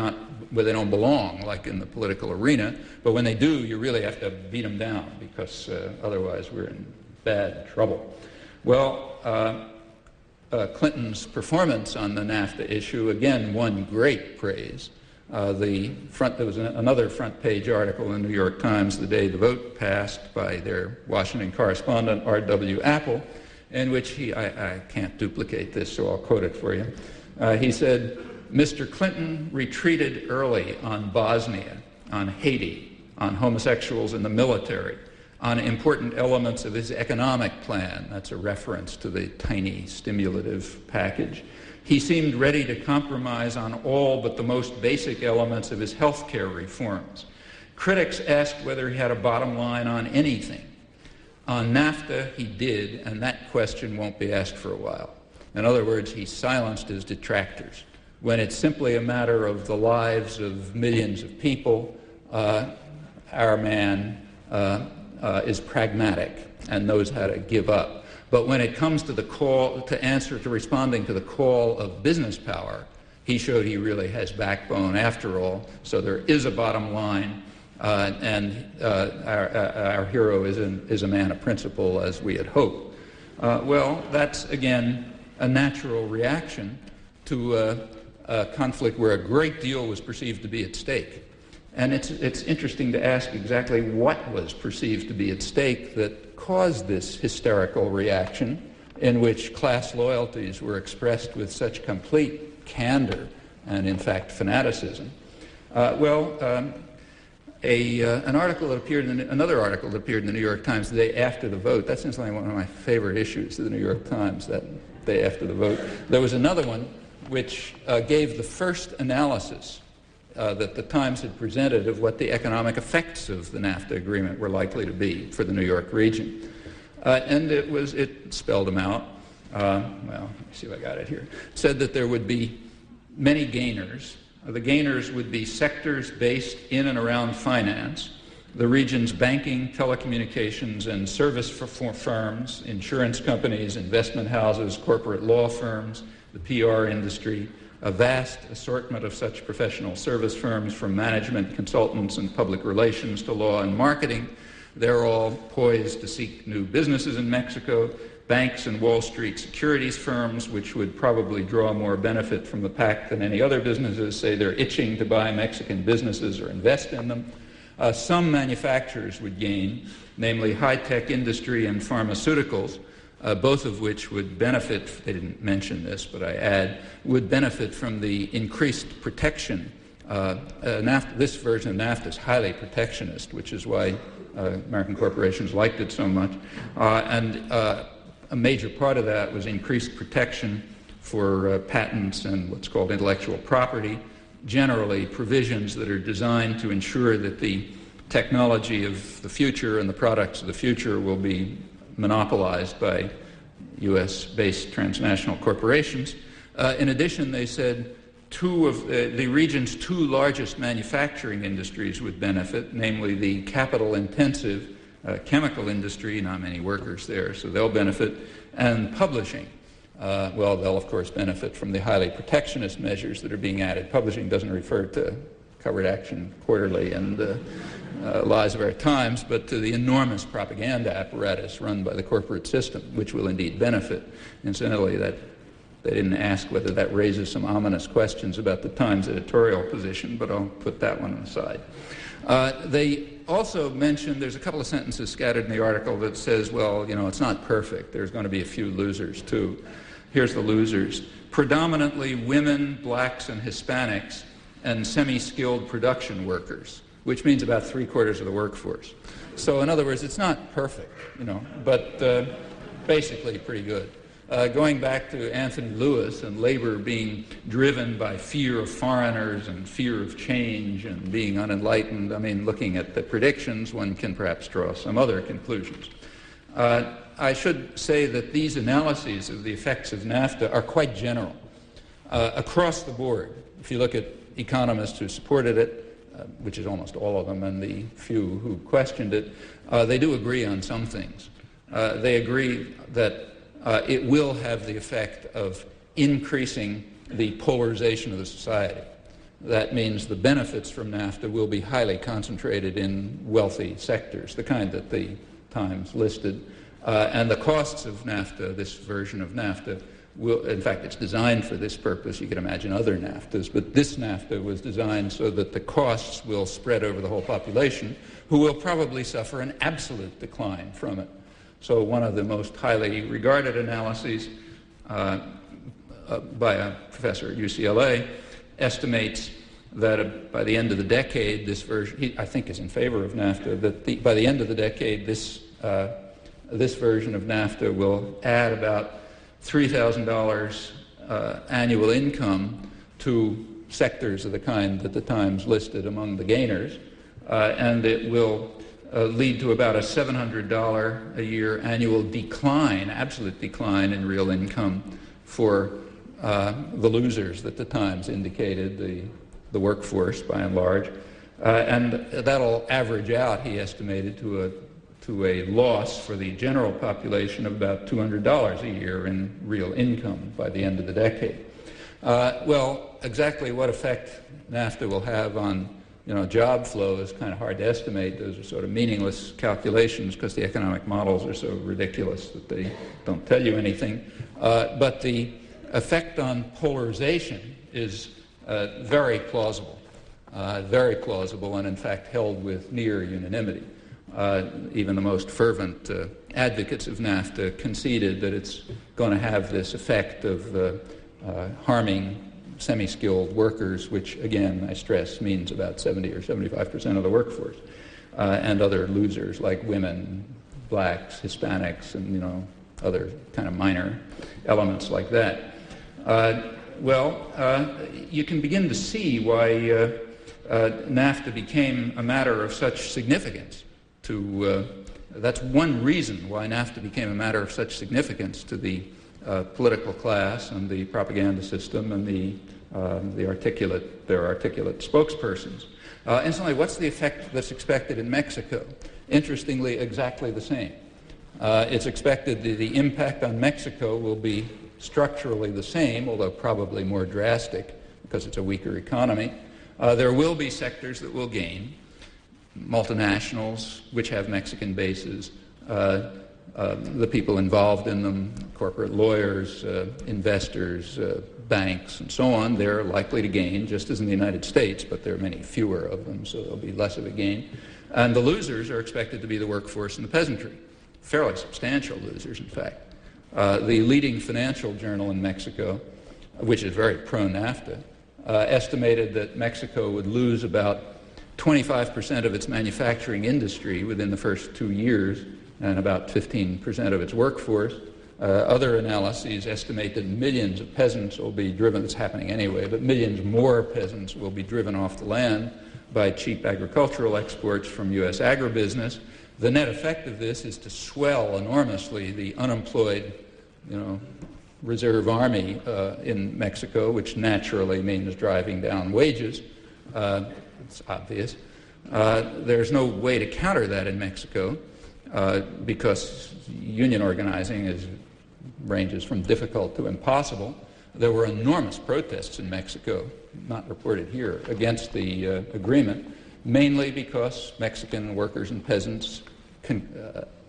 Speaker 2: don't belong, like in the political arena. But when they do, you really have to beat them down, because otherwise we're in bad trouble. Well, Clinton's performance on the NAFTA issue, again, won great praise. There was another front-page article in the New York Times the day the vote passed by their Washington correspondent, R.W. Apple, in which I can't duplicate this, so I'll quote it for you. He said, "Mr. Clinton retreated early on Bosnia, on Haiti, on homosexuals in the military, on important elements of his economic plan." That's a reference to the tiny stimulative package. "He seemed ready to compromise on all but the most basic elements of his health care reforms. Critics asked whether he had a bottom line on anything. On NAFTA, he did, and that question won't be asked for a while." In other words, he silenced his detractors. When it's simply a matter of the lives of millions of people, our man is pragmatic and knows how to give up. But when it comes to the call, to responding to the call of business power, he showed he really has backbone after all. So there is a bottom line, and our hero is a man of principle, as we had hoped. Well, that's, again, a natural reaction to a conflict where a great deal was perceived to be at stake. And it's interesting to ask exactly what was perceived to be at stake that caused this hysterical reaction, in which class loyalties were expressed with such complete candor and, in fact, fanaticism. Another article that appeared in the New York Times the day after the vote. That seems like one of my favorite issues of the New York Times, that day after the vote. There was another one which gave the first analysis that the Times had presented of what the economic effects of the NAFTA agreement were likely to be for the New York region. And it spelled them out. Well, let me see if I got it here. It said that there would be many gainers. The gainers would be sectors based in and around finance, the region's banking, telecommunications, and service firms, insurance companies, investment houses, corporate law firms, the PR industry, a vast assortment of such professional service firms, from management, consultants, and public relations to law and marketing. They're all poised to seek new businesses in Mexico. Banks and Wall Street securities firms, which would probably draw more benefit from the pact than any other businesses, say they're itching to buy Mexican businesses or invest in them. Some manufacturers would gain, namely high-tech industry and pharmaceuticals, both of which would benefit, they didn't mention this, but I add, would benefit from the increased protection. This version of NAFTA is highly protectionist, which is why American corporations liked it so much. A major part of that was increased protection for patents and what's called intellectual property, generally provisions that are designed to ensure that the technology of the future and the products of the future will be monopolized by U.S.-based transnational corporations. In addition, they said two of the region's two largest manufacturing industries would benefit, namely the capital-intensive chemical industry, not many workers there, so they'll benefit, and publishing. Well, they'll, of course, benefit from the highly protectionist measures that are being added. Publishing doesn't refer to CovertAction Quarterly and Lies of Our Times, but to the enormous propaganda apparatus run by the corporate system, which will indeed benefit. Incidentally, that they didn't ask whether that raises some ominous questions about the Times editorial position, but I'll put that one aside. They also mentioned, there's a couple of sentences scattered in the article that says, well, you know, it's not perfect. There's going to be a few losers, too. Here's the losers. Predominantly women, blacks, and Hispanics, and semi-skilled production workers, which means about 3/4 of the workforce. So in other words, it's not perfect, you know, but basically pretty good. Going back to Anthony Lewis and labor being driven by fear of foreigners and fear of change and being unenlightened, I mean, looking at the predictions, one can perhaps draw some other conclusions. I should say that these analyses of the effects of NAFTA are quite general across the board. If you look at economists who supported it, which is almost all of them, and the few who questioned it, they do agree on some things. they agree that it will have the effect of increasing the polarization of the society. That means the benefits from NAFTA will be highly concentrated in wealthy sectors, the kind that the Times listed. And the costs of NAFTA, this version of NAFTA, will, in fact, it's designed for this purpose. You could imagine other NAFTAs, but this NAFTA was designed so that the costs will spread over the whole population, who will probably suffer an absolute decline from it. So one of the most highly regarded analyses by a professor at UCLA estimates that by the end of the decade, this version, he, I think, is in favor of NAFTA, that by the end of the decade, this version of NAFTA will add about $3,000 annual income to sectors of the kind that the Times listed among the gainers, and it will lead to about a $700 a year annual decline, absolute decline in real income for the losers that the Times indicated, the workforce by and large. And that'll average out, he estimated, to a loss for the general population of about $200 a year in real income by the end of the decade. Well, exactly what effect NAFTA will have on job flow is kind of hard to estimate. Those are sort of meaningless calculations because the economic models are so ridiculous that they don't tell you anything. But the effect on polarization is very plausible, and in fact held with near unanimity. Even the most fervent advocates of NAFTA conceded that it's going to have this effect of harming semi-skilled workers, which, again, I stress, means about 70 or 75% of the workforce, and other losers like women, blacks, Hispanics, and other kind of minor elements like that. You can begin to see why NAFTA became a matter of such significance that's one reason why NAFTA became a matter of such significance to the political class and the propaganda system and their articulate spokespersons. Incidentally, what's the effect that's expected in Mexico? Interestingly, exactly the same. It's expected the impact on Mexico will be structurally the same, although probably more drastic because it's a weaker economy. There will be sectors that will gain. Multinationals, which have Mexican bases, the people involved in them, corporate lawyers, investors, banks, and so on, they're likely to gain, just as in the United States, but there are many fewer of them, so there'll be less of a gain. And the losers are expected to be the workforce and the peasantry, fairly substantial losers, in fact. The leading financial journal in Mexico, which is very pro-NAFTA, estimated that Mexico would lose about 25% of its manufacturing industry within the first 2 years and about 15% of its workforce. Other analyses estimate that millions of peasants will be driven, it's happening anyway, but millions more peasants will be driven off the land by cheap agricultural exports from U.S. agribusiness. The net effect of this is to swell enormously the unemployed, reserve army in Mexico, which naturally means driving down wages. It's obvious. There's no way to counter that in Mexico because union organizing ranges from difficult to impossible. There were enormous protests in Mexico, not reported here, against the agreement, mainly because Mexican workers and peasants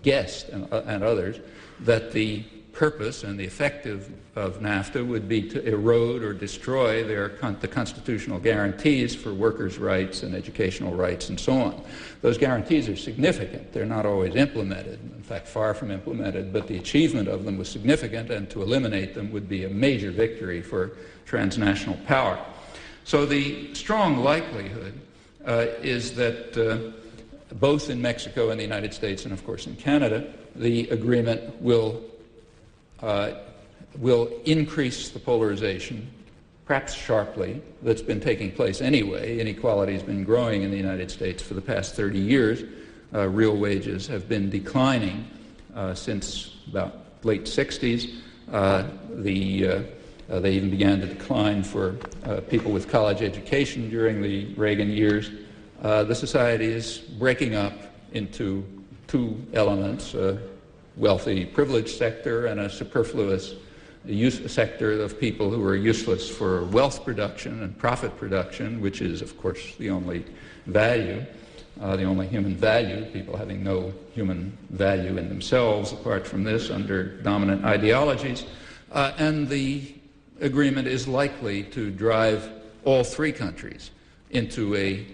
Speaker 2: guessed, and others, that the purpose and the effect of NAFTA would be to erode or destroy the constitutional guarantees for workers' rights and educational rights and so on. Those guarantees are significant. They're not always implemented, in fact, far from implemented, but the achievement of them was significant, and to eliminate them would be a major victory for transnational power. So the strong likelihood is that both in Mexico and the United States, and of course in Canada, the agreement will increase the polarization, perhaps sharply, that's been taking place anyway. Inequality has been growing in the United States for the past 30 years. Real wages have been declining since about late 60s. They even began to decline for people with college education during the Reagan years. The society is breaking up into two elements, wealthy, privileged sector and a superfluous sector of people who are useless for wealth production and profit production, which is, of course, the only value, the only human value, people having no human value in themselves apart from this under dominant ideologies. And the agreement is likely to drive all three countries into a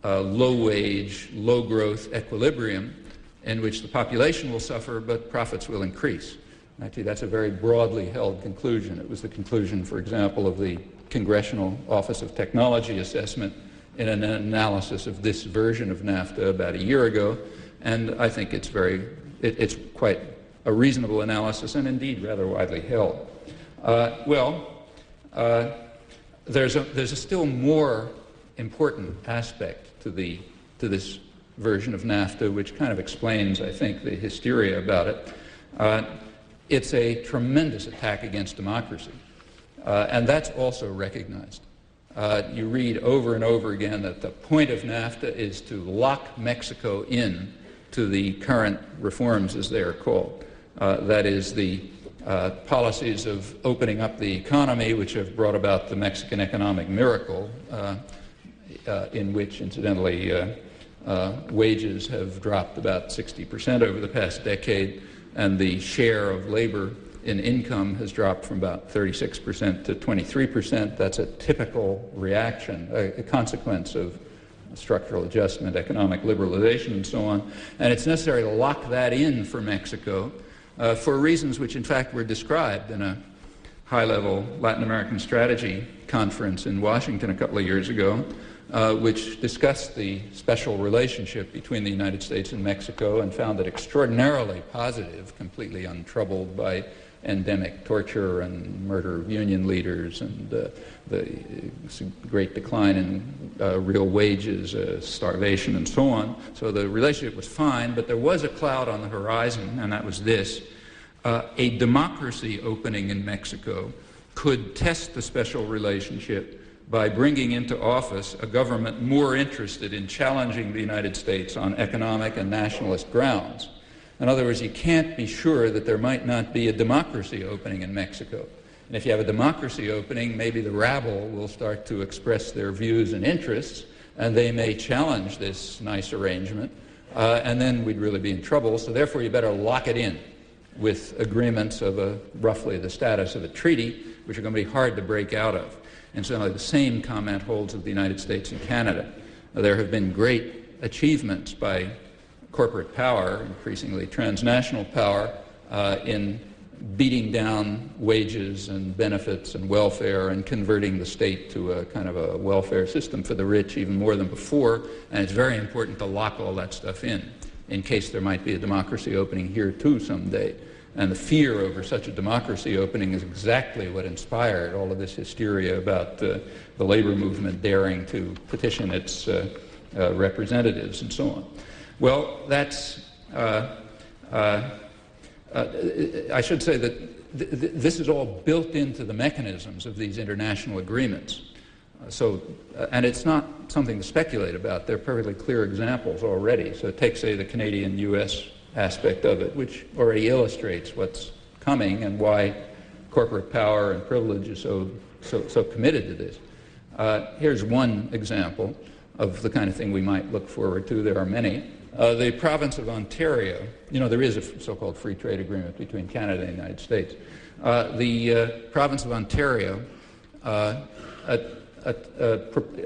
Speaker 2: low-wage, low-growth equilibrium in which the population will suffer but profits will increase. Actually, that's a very broadly held conclusion. It was the conclusion, for example, of the Congressional Office of Technology Assessment in an analysis of this version of NAFTA about a year ago, and I think it's quite a reasonable analysis and indeed rather widely held. There's a still more important aspect to this version of NAFTA, which kind of explains, I think, the hysteria about it. It's a tremendous attack against democracy, and that's also recognized. You read over and over again that the point of NAFTA is to lock Mexico in to the current reforms, as they are called. That is, the policies of opening up the economy, which have brought about the Mexican economic miracle, in which, incidentally, wages have dropped about 60% over the past decade, and the share of labor in income has dropped from about 36% to 23%. That's a typical reaction, a consequence of structural adjustment, economic liberalization, and so on. And it's necessary to lock that in for Mexico for reasons which, in fact, were described in a high-level Latin American strategy conference in Washington a couple of years ago, which discussed the special relationship between the United States and Mexico and found it extraordinarily positive, completely untroubled by endemic torture and murder of union leaders and the great decline in real wages, starvation, and so on. So the relationship was fine, but there was a cloud on the horizon, and that was this. A democracy opening in Mexico could test the special relationship by bringing into office a government more interested in challenging the United States on economic and nationalist grounds. In other words, you can't be sure that there might not be a democracy opening in Mexico. And if you have a democracy opening, maybe the rabble will start to express their views and interests, and they may challenge this nice arrangement, and then we'd really be in trouble. So therefore, you better lock it in with agreements of roughly the status of a treaty, which are going to be hard to break out of. And so the same comment holds of the United States and Canada. There have been great achievements by corporate power, increasingly transnational power, in beating down wages and benefits and welfare and converting the state to a kind of a welfare system for the rich even more than before. And it's very important to lock all that stuff in case there might be a democracy opening here too someday. And the fear over such a democracy opening is exactly what inspired all of this hysteria about the labor movement daring to petition its representatives and so on. Well, that's, I should say that this is all built into the mechanisms of these international agreements. And it's not something to speculate about. There are perfectly clear examples already. So take, say, the Canadian-U.S. aspect of it, which already illustrates what's coming and why corporate power and privilege is so committed to this. Here's one example of the kind of thing we might look forward to. There are many. The province of Ontario, there is a so-called free trade agreement between Canada and the United States. The province of Ontario,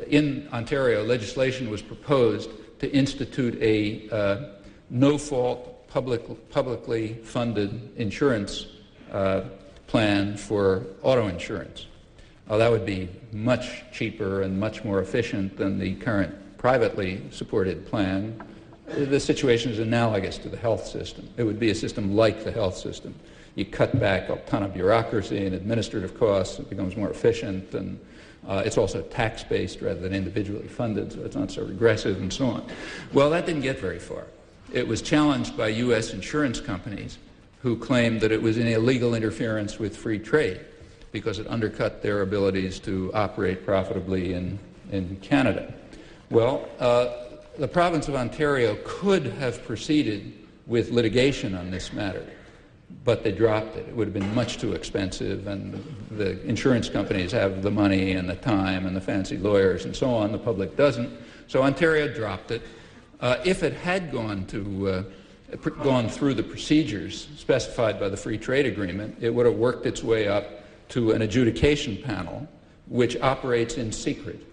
Speaker 2: in Ontario, legislation was proposed to institute a no-fault, publicly funded insurance plan for auto insurance. That would be much cheaper and much more efficient than the current privately supported plan. The situation is analogous to the health system. It would be a system like the health system. You cut back a ton of bureaucracy and administrative costs. It becomes more efficient, and it's also tax-based rather than individually funded, so it's not so regressive and so on. Well, that didn't get very far. It was challenged by U.S. insurance companies who claimed that it was an illegal interference with free trade because it undercut their abilities to operate profitably in Canada. Well, the province of Ontario could have proceeded with litigation on this matter but they dropped it. It would have been much too expensive, and the insurance companies have the money and the time and the fancy lawyers and so on. The public doesn't. So Ontario dropped it. If it had gone through the procedures specified by the Free Trade Agreement, it would have worked its way up to an adjudication panel which operates in secret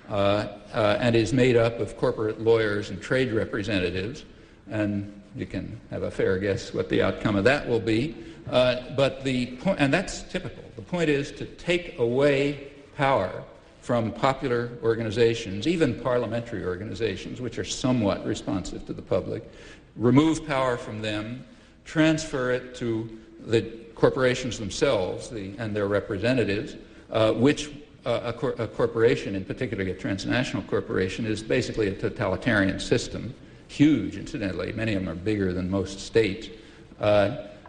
Speaker 2: and is made up of corporate lawyers and trade representatives, and you can have a fair guess what the outcome of that will be. And that's typical. The point is to take away power from popular organizations, even parliamentary organizations, which are somewhat responsive to the public, remove power from them, transfer it to the corporations themselves and their representatives, which a corporation, in particular a transnational corporation, is basically a totalitarian system. Huge, incidentally. Many of them are bigger than most states.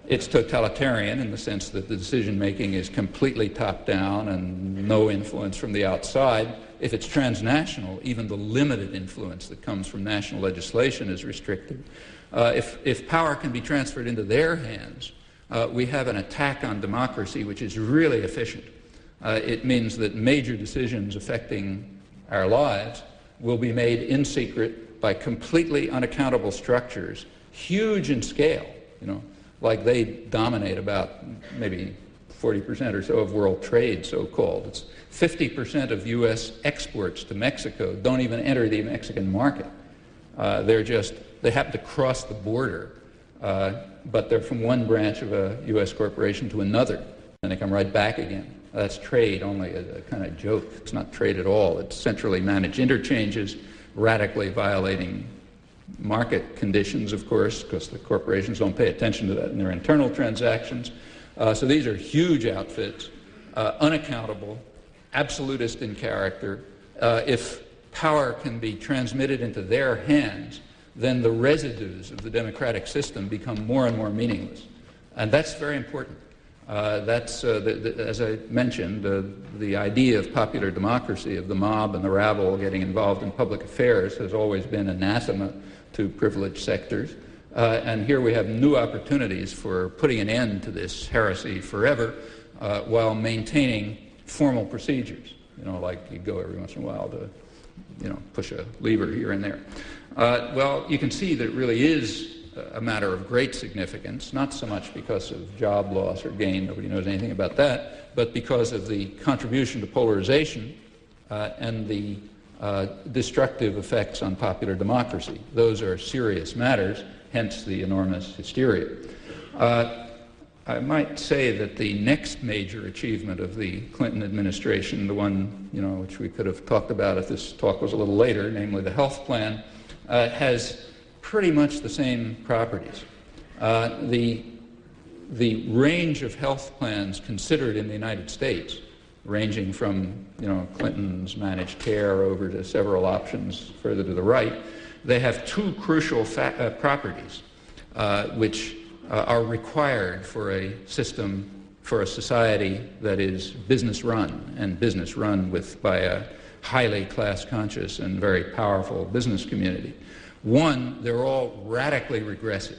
Speaker 2: It's totalitarian in the sense that the decision-making is completely top-down and no influence from the outside. If it's transnational, even the limited influence that comes from national legislation is restricted. If power can be transferred into their hands, we have an attack on democracy which is really efficient. It means that major decisions affecting our lives will be made in secret by completely unaccountable structures, huge in scale, like they dominate about maybe 40% or so of world trade, so-called. It's 50% of U.S. exports to Mexico don't even enter the Mexican market. They happen to cross the border, but they're from one branch of a U.S. corporation to another, and they come right back again. That's trade, only a kind of joke. It's not trade at all. It's centrally managed interchanges, radically violating market conditions, of course, because the corporations don't pay attention to that in their internal transactions. So these are huge outfits, unaccountable, absolutist in character. If power can be transmitted into their hands, then the residues of the democratic system become more and more meaningless. And that's very important. As I mentioned, the idea of popular democracy, of the mob and the rabble getting involved in public affairs, has always been anathema to privileged sectors. And here we have new opportunities for putting an end to this heresy forever while maintaining formal procedures, like you go every once in a while to, push a lever here and there. Well, you can see that it really is a matter of great significance, not so much because of job loss or gain, nobody knows anything about that, but because of the contribution to polarization and the destructive effects on popular democracy. Those are serious matters, hence the enormous hysteria. I might say that the next major achievement of the Clinton administration, the one which we could have talked about if this talk was a little later, namely the health plan, has pretty much the same properties. The range of health plans considered in the United States, ranging from Clinton's managed care over to several options further to the right, they have two crucial properties which are required for a system, for a society that is business run, and business run by a highly class-conscious and very powerful business community. One, they're all radically regressive.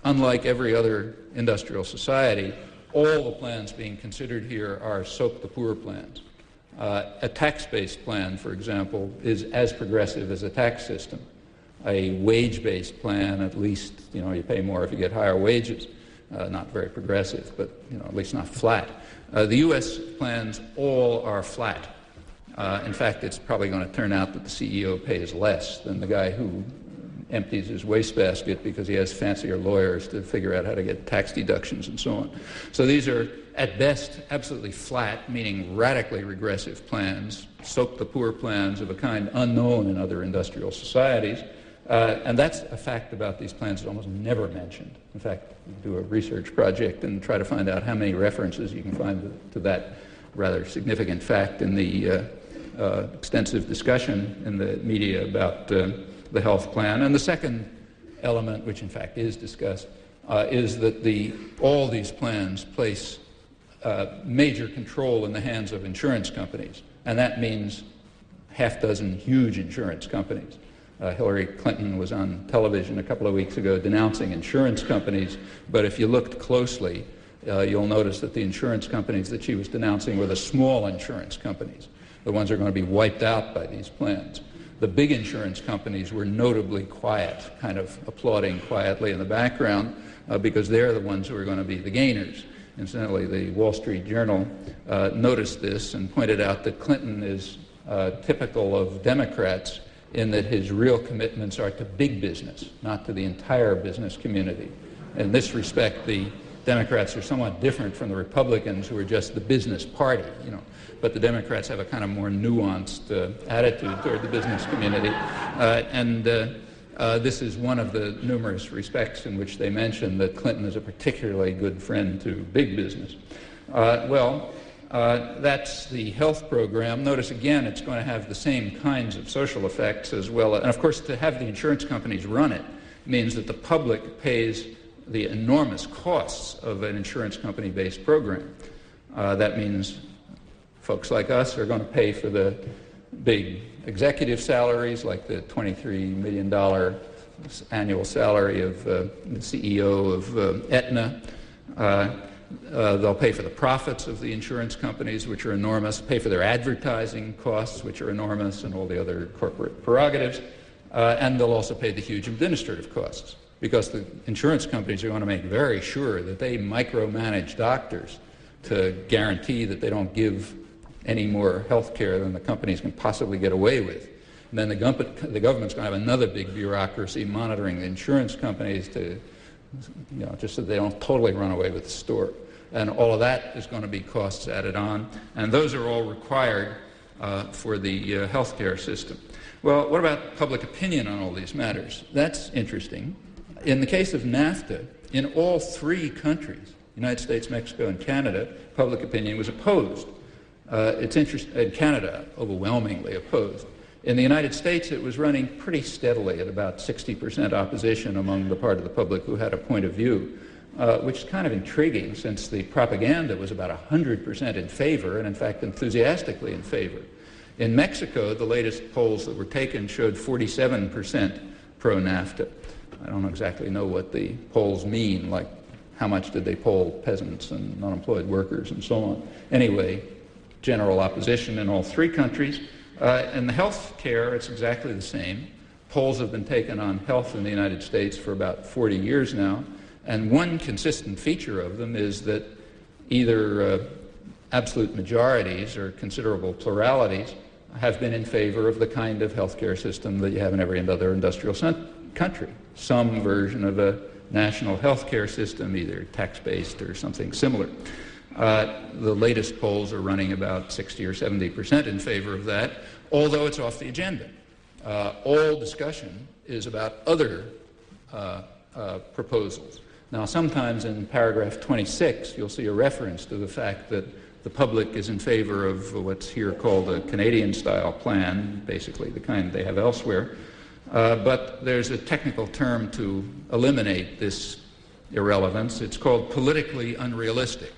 Speaker 2: Unlike every other industrial society, all the plans being considered here are soak the poor plans. A tax-based plan, for example, is as progressive as a tax system. A wage-based plan, at least, you pay more if you get higher wages. Not very progressive, but, at least not flat. The U.S. plans all are flat. In fact, it's probably going to turn out that the CEO pays less than the guy who empties his wastebasket because he has fancier lawyers to figure out how to get tax deductions and so on. So these are, at best, absolutely flat, meaning radically regressive plans, soak the poor plans of a kind unknown in other industrial societies. And that's a fact about these plans that's almost never mentioned. In fact, do a research project and try to find out how many references you can find to that rather significant fact in the extensive discussion in the media about the health plan. And the second element, which in fact is discussed, is that all these plans place major control in the hands of insurance companies. And that means half dozen huge insurance companies. Hillary Clinton was on television a couple of weeks ago denouncing insurance companies, but if you looked closely, you'll notice that the insurance companies that she was denouncing were the small insurance companies, the ones that are going to be wiped out by these plans. The big insurance companies were notably quiet, kind of applauding quietly in the background, because they're the ones who are going to be the gainers. Incidentally, the Wall Street Journal noticed this and pointed out that Clinton is typical of Democrats in that his real commitments are to big business, not to the entire business community. In this respect, the Democrats are somewhat different from the Republicans, who are just the business party, but the Democrats have a kind of more nuanced attitude toward the business community. This is one of the numerous respects in which they mention that Clinton is a particularly good friend to big business. That's the health program. Notice again, it's going to have the same kinds of social effects as well. And of course, to have the insurance companies run it means that the public pays the enormous costs of an insurance company-based program. That means folks like us are going to pay for the big executive salaries, like the $23 million annual salary of the CEO of Aetna. They'll pay for the profits of the insurance companies, which are enormous, pay for their advertising costs, which are enormous, and all the other corporate prerogatives. And they'll also pay the huge administrative costs, because the insurance companies are going to make very sure that they micromanage doctors to guarantee that they don't give any more health care than the companies can possibly get away with. And then the government's going to have another big bureaucracy monitoring the insurance companies to, just so they don't totally run away with the store. And all of that is going to be costs added on, and those are all required for the health care system. Well, what about public opinion on all these matters? That's interesting. In the case of NAFTA, in all three countries, United States, Mexico, and Canada, public opinion was opposed. In Canada, overwhelmingly opposed. In the United States, it was running pretty steadily at about 60% opposition among the part of the public who had a point of view, which is kind of intriguing, since the propaganda was about 100% in favor, and in fact enthusiastically in favor. In Mexico, the latest polls that were taken showed 47% pro-NAFTA. I don't exactly know what the polls mean, like how much did they poll peasants and unemployed workers and so on. Anyway, general opposition in all three countries. In the health care, it's exactly the same. Polls have been taken on health in the United States for about 40 years now, and one consistent feature of them is that either absolute majorities or considerable pluralities have been in favor of the kind of health care system that you have in every other industrial country. Some version of a national health care system, either tax-based or something similar. The latest polls are running about 60 or 70% in favor of that, although it's off the agenda. All discussion is about other proposals. Now, sometimes in paragraph 26, you'll see a reference to the fact that the public is in favor of what's here called a Canadian-style plan, basically the kind they have elsewhere. But there's a technical term to eliminate this irrelevance. It's called politically unrealistic.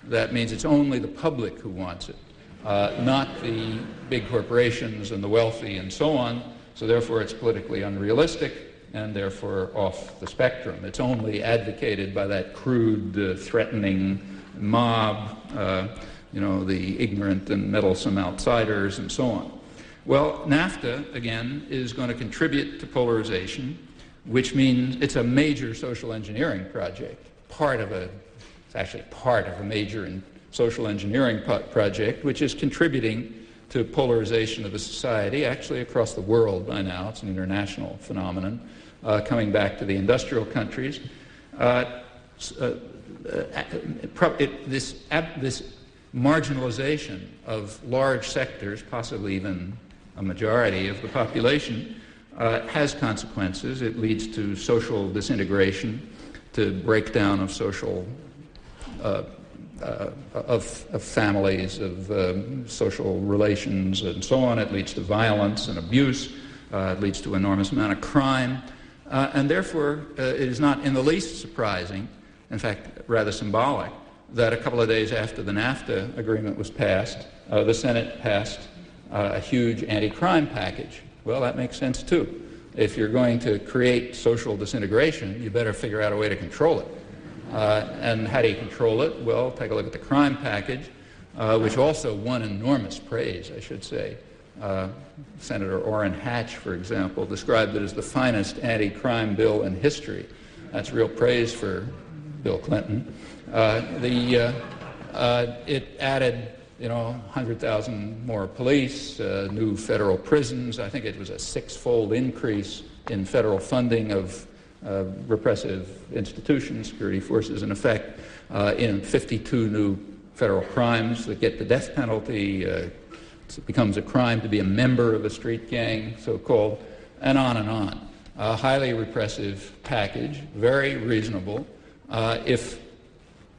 Speaker 2: That means it's only the public who wants it, not the big corporations and the wealthy and so on. So therefore it's politically unrealistic and therefore off the spectrum. It's only advocated by that crude, threatening mob, the ignorant and meddlesome outsiders and so on. Well, NAFTA, again, is going to contribute to polarization, which means it's a major social engineering project, it's actually part of a major social engineering project, which is contributing to polarization of the society, actually across the world by now. It's an international phenomenon, coming back to the industrial countries. This marginalization of large sectors, possibly even a majority of the population, has consequences. It leads to social disintegration, to breakdown of social of families, of social relations, and so on. It leads to violence and abuse. It leads to an enormous amount of crime. And therefore, it is not in the least surprising, in fact, rather symbolic, that a couple of days after the NAFTA agreement was passed, the Senate passed a huge anti-crime package. Well, that makes sense, too. if you're going to create social disintegration, you better figure out a way to control it. And how do you control it? Well, take a look at the crime package, which also won enormous praise, I should say. Senator Orrin Hatch, for example, described it as the finest anti-crime bill in history. That's real praise for Bill Clinton. It added, 100,000 more police, new federal prisons. I think it was a 6-fold increase in federal funding of repressive institutions, security forces, in effect, in 52 new federal crimes that get the death penalty. It becomes a crime to be a member of a street gang, so-called, and on and on. A highly repressive package, very reasonable. If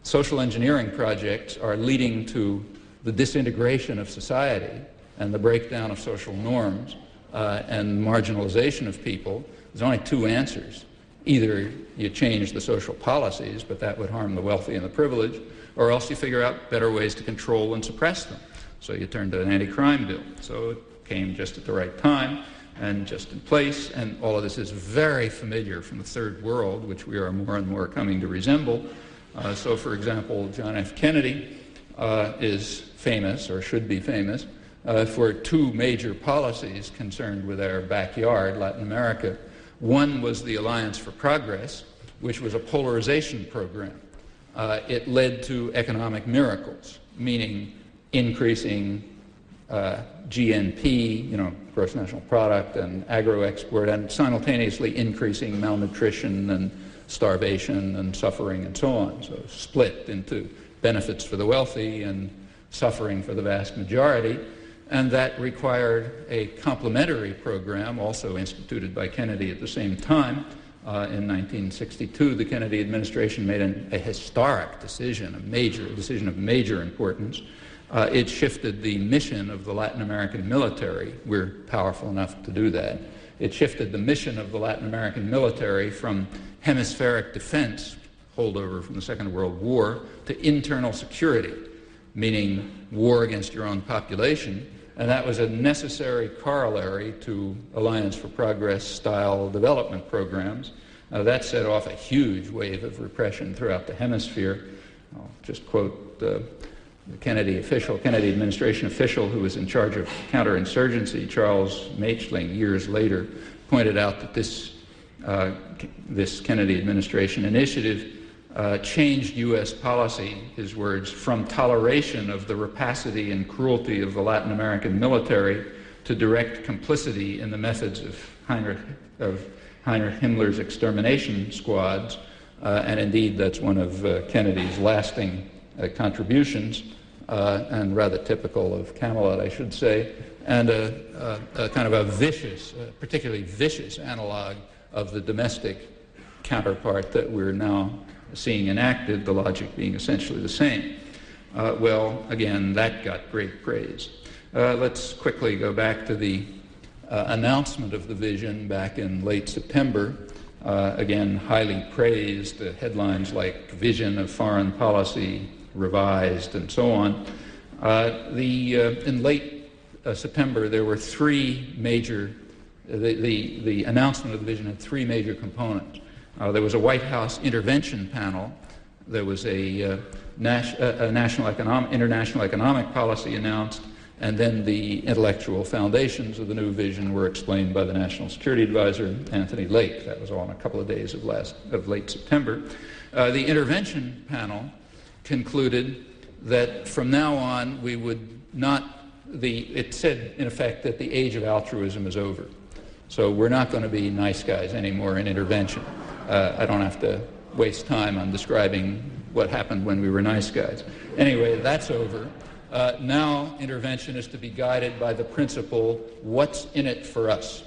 Speaker 2: social engineering projects are leading to the disintegration of society and the breakdown of social norms and marginalization of people, there's only two answers. Either you change the social policies, but that would harm the wealthy and the privileged, or else you figure out better ways to control and suppress them. So you turn to an anti-crime bill. So it came just at the right time and just in place, and all of this is very familiar from the third world, which we are more and more coming to resemble. So, for example, John F. Kennedy is famous, or should be famous, for two major policies concerned with our backyard, Latin America. One was the Alliance for Progress, which was a polarization program. It led to economic miracles, meaning increasing GNP, gross national product, and agro-export, and simultaneously increasing malnutrition and starvation and suffering and so on. So split into benefits for the wealthy and suffering for the vast majority. And that required a complementary program, also instituted by Kennedy at the same time. In 1962, the Kennedy administration made a historic decision, a decision of major importance. It shifted the mission of the Latin American military. We're powerful enough to do that. It shifted the mission of the Latin American military from hemispheric defense, holdover from the Second World War, to internal security, meaning war against your own population. And that was a necessary corollary to Alliance for Progress-style development programs. That set off a huge wave of repression throughout the hemisphere. I'll just quote the Kennedy administration official who was in charge of counterinsurgency, Charles Machling, years later, pointed out that this Kennedy administration initiative changed U.S. policy, his words, from toleration of the rapacity and cruelty of the Latin American military to direct complicity in the methods of Heinrich Himmler's extermination squads. And indeed, that's one of Kennedy's lasting contributions, and rather typical of Camelot, I should say, and a kind of a vicious, particularly vicious analog of the domestic counterpart that we're now seeing enacted, the logic being essentially the same. Well, again, that got great praise. Let's quickly go back to the announcement of the vision back in late September. Again, highly praised, headlines like Vision of Foreign Policy Revised and so on. In late September, there were three major, the announcement of the vision had three major components. There was a White House intervention panel. There was a international economic policy announced, and then the intellectual foundations of the new vision were explained by the National Security Advisor, Anthony Lake. That was all in a couple of days of late September. The intervention panel concluded that from now on we would not, it said in effect that the age of altruism is over. So we're not going to be nice guys anymore in intervention. I don't have to waste time on describing what happened when we were nice guys. Anyway, that's over. Now intervention is to be guided by the principle, what's in it for us?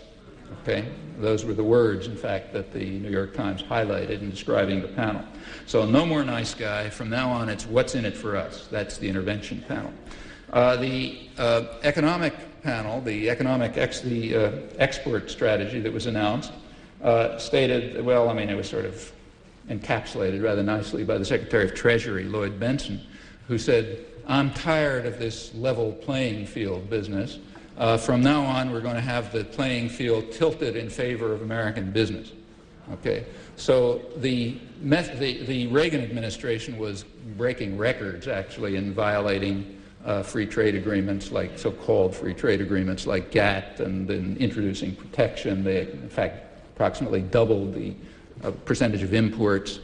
Speaker 2: Okay? Those were the words, in fact, that the New York Times highlighted in describing the panel. So no more nice guy. From now on, it's what's in it for us. That's the intervention panel. The economic panel, the export strategy that was announced, stated, well, I mean, it was sort of encapsulated rather nicely by the Secretary of Treasury, Lloyd Benson, who said, I'm tired of this level playing field business. From now on, we're going to have the playing field tilted in favor of American business. Okay, so the Reagan administration was breaking records, actually, in violating free trade agreements, like so-called free trade agreements like GATT, and in introducing protection. They, in fact, approximately doubled the percentage of imports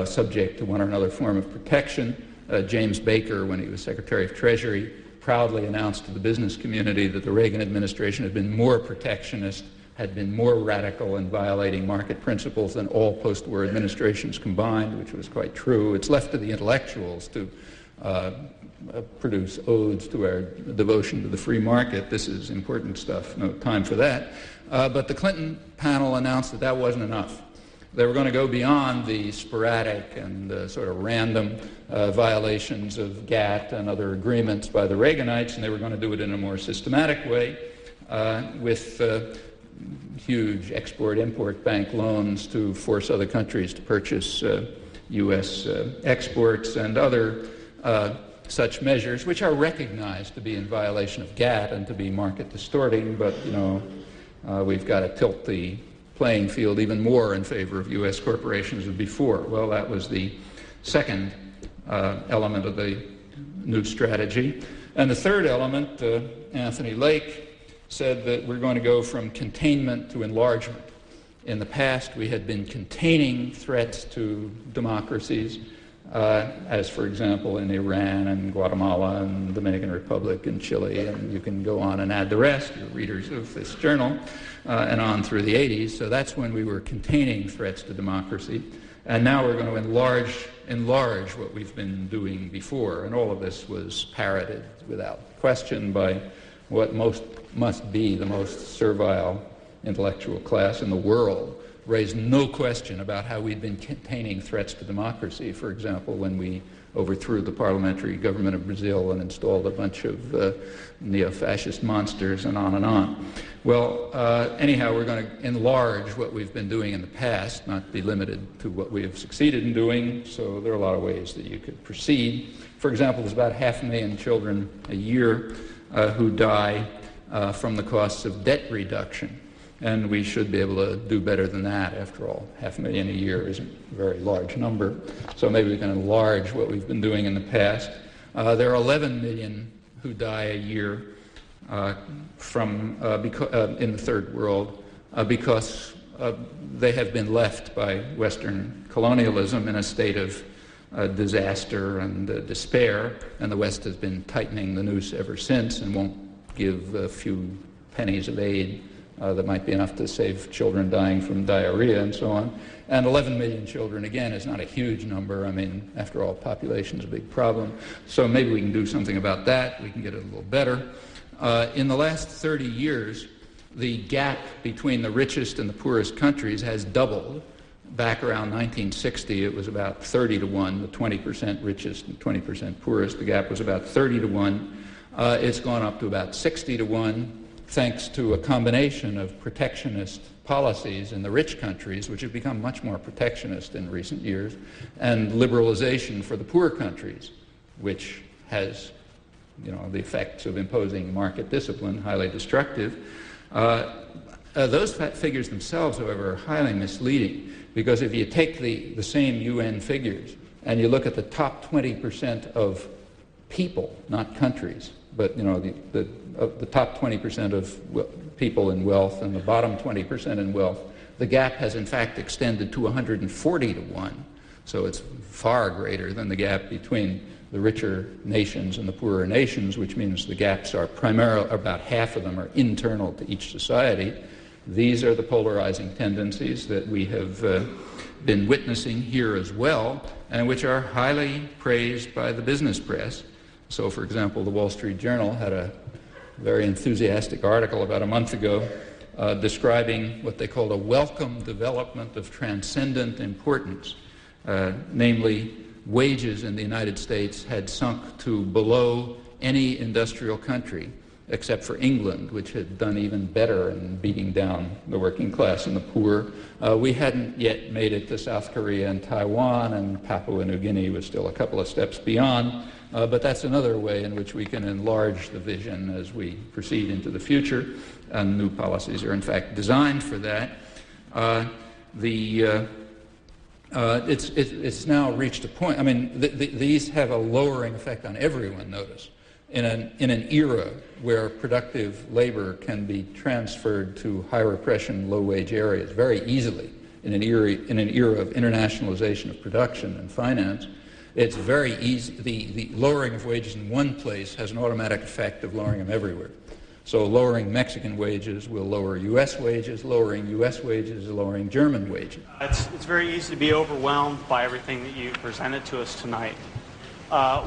Speaker 2: subject to one or another form of protection. James Baker, when he was Secretary of Treasury, proudly announced to the business community that the Reagan administration had been more protectionist, had been more radical in violating market principles than all post-war administrations combined, which was quite true. It's left to the intellectuals to produce odes to our devotion to the free market. This is important stuff, no time for that. But the Clinton panel announced that that wasn't enough. They were going to go beyond the sporadic and sort of random violations of GATT and other agreements by the Reaganites, and they were going to do it in a more systematic way with huge export-import bank loans to force other countries to purchase U.S. exports and other such measures, which are recognized to be in violation of GATT and to be market distorting, but, you know, we've got to tilt the playing field even more in favor of U.S. corporations than before. Well, that was the second element of the new strategy. And the third element, Anthony Lake said that we're going to go from containment to enlargement. In the past, we had been containing threats to democracies, as, for example, in Iran and Guatemala and the Dominican Republic and Chile, and you can go on and add the rest, you're readers of this journal, and on through the 80s. So that's when we were containing threats to democracy. And now we're going to enlarge what we've been doing before. And all of this was parroted without question by what must be the most servile intellectual class in the world. Raised no question about how we'd been containing threats to democracy, for example, when we overthrew the parliamentary government of Brazil and installed a bunch of neo-fascist monsters, and on and on. Well, anyhow, we're going to enlarge what we've been doing in the past, not be limited to what we have succeeded in doing, so there are a lot of ways that you could proceed. For example, there's about 500,000 children a year who die from the costs of debt reduction. And we should be able to do better than that. After all, 500,000 a year isn't a very large number. So maybe we can enlarge what we've been doing in the past. There are 11 million who die a year in the third world because they have been left by Western colonialism in a state of disaster and despair, and the West has been tightening the noose ever since and won't give a few pennies of aid that might be enough to save children dying from diarrhea and so on. And 11 million children, again, is not a huge number. I mean, after all, population is a big problem. So maybe we can do something about that. We can get it a little better. In the last 30 years, the gap between the richest and the poorest countries has doubled. Back around 1960, it was about 30 to 1, the 20% richest and 20% poorest. The gap was about 30 to 1. It's gone up to about 60 to 1. Thanks to a combination of protectionist policies in the rich countries, which have become much more protectionist in recent years, and liberalization for the poor countries, which has, the effects of imposing market discipline, highly destructive. Those figures themselves, however, are highly misleading, because if you take the same UN figures and you look at the top 20% of people, not countries, but the top 20% of people in wealth and the bottom 20% in wealth, the gap has in fact extended to 140 to 1. So it's far greater than the gap between the richer nations and the poorer nations, which means the gaps are primarily, about half of them are internal to each society. These are the polarizing tendencies that we have been witnessing here as well, and which are highly praised by the business press. So, for example, the Wall Street Journal had a very enthusiastic article about a month ago describing what they called a welcome development of transcendent importance. Namely, wages in the United States had sunk to below any industrial country except for England, which had done even better in beating down the working class and the poor. We hadn't yet made it to South Korea and Taiwan, and Papua New Guinea was still a couple of steps beyond. But that's another way in which we can enlarge the vision as we proceed into the future, and new policies are in fact designed for that. It's now reached a point, I mean, these have a lowering effect on everyone, notice. In an era where productive labor can be transferred to high repression, low wage areas very easily, in an era of internationalization of production and finance, it's very easy. The lowering of wages in one place has an automatic effect of lowering them everywhere. So lowering Mexican wages will lower U.S. wages, lowering U.S. wages, lowering German wages.
Speaker 3: It's very easy to be overwhelmed by everything that you presented to us tonight.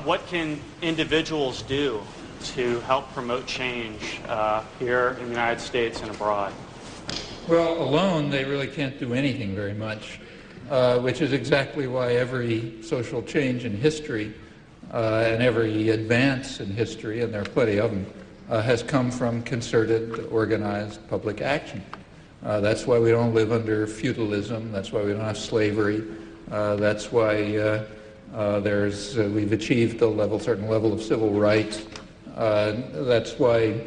Speaker 3: What can individuals do to help promote change here in the United States and abroad?
Speaker 2: Well, alone they really can't do anything very much, which is exactly why every social change in history and every advance in history, and there are plenty of them, has come from concerted, organized public action. That's why we don't live under feudalism. That's why we don't have slavery. That's why we've achieved a certain level of civil rights. That's why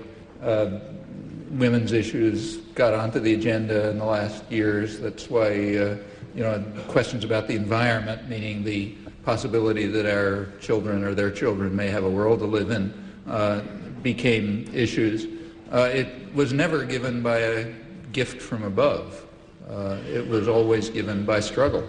Speaker 2: women's issues got onto the agenda in the last years. That's why questions about the environment, meaning the possibility that our children or their children may have a world to live in, became issues. It was never given by a gift from above. It was always given by struggle.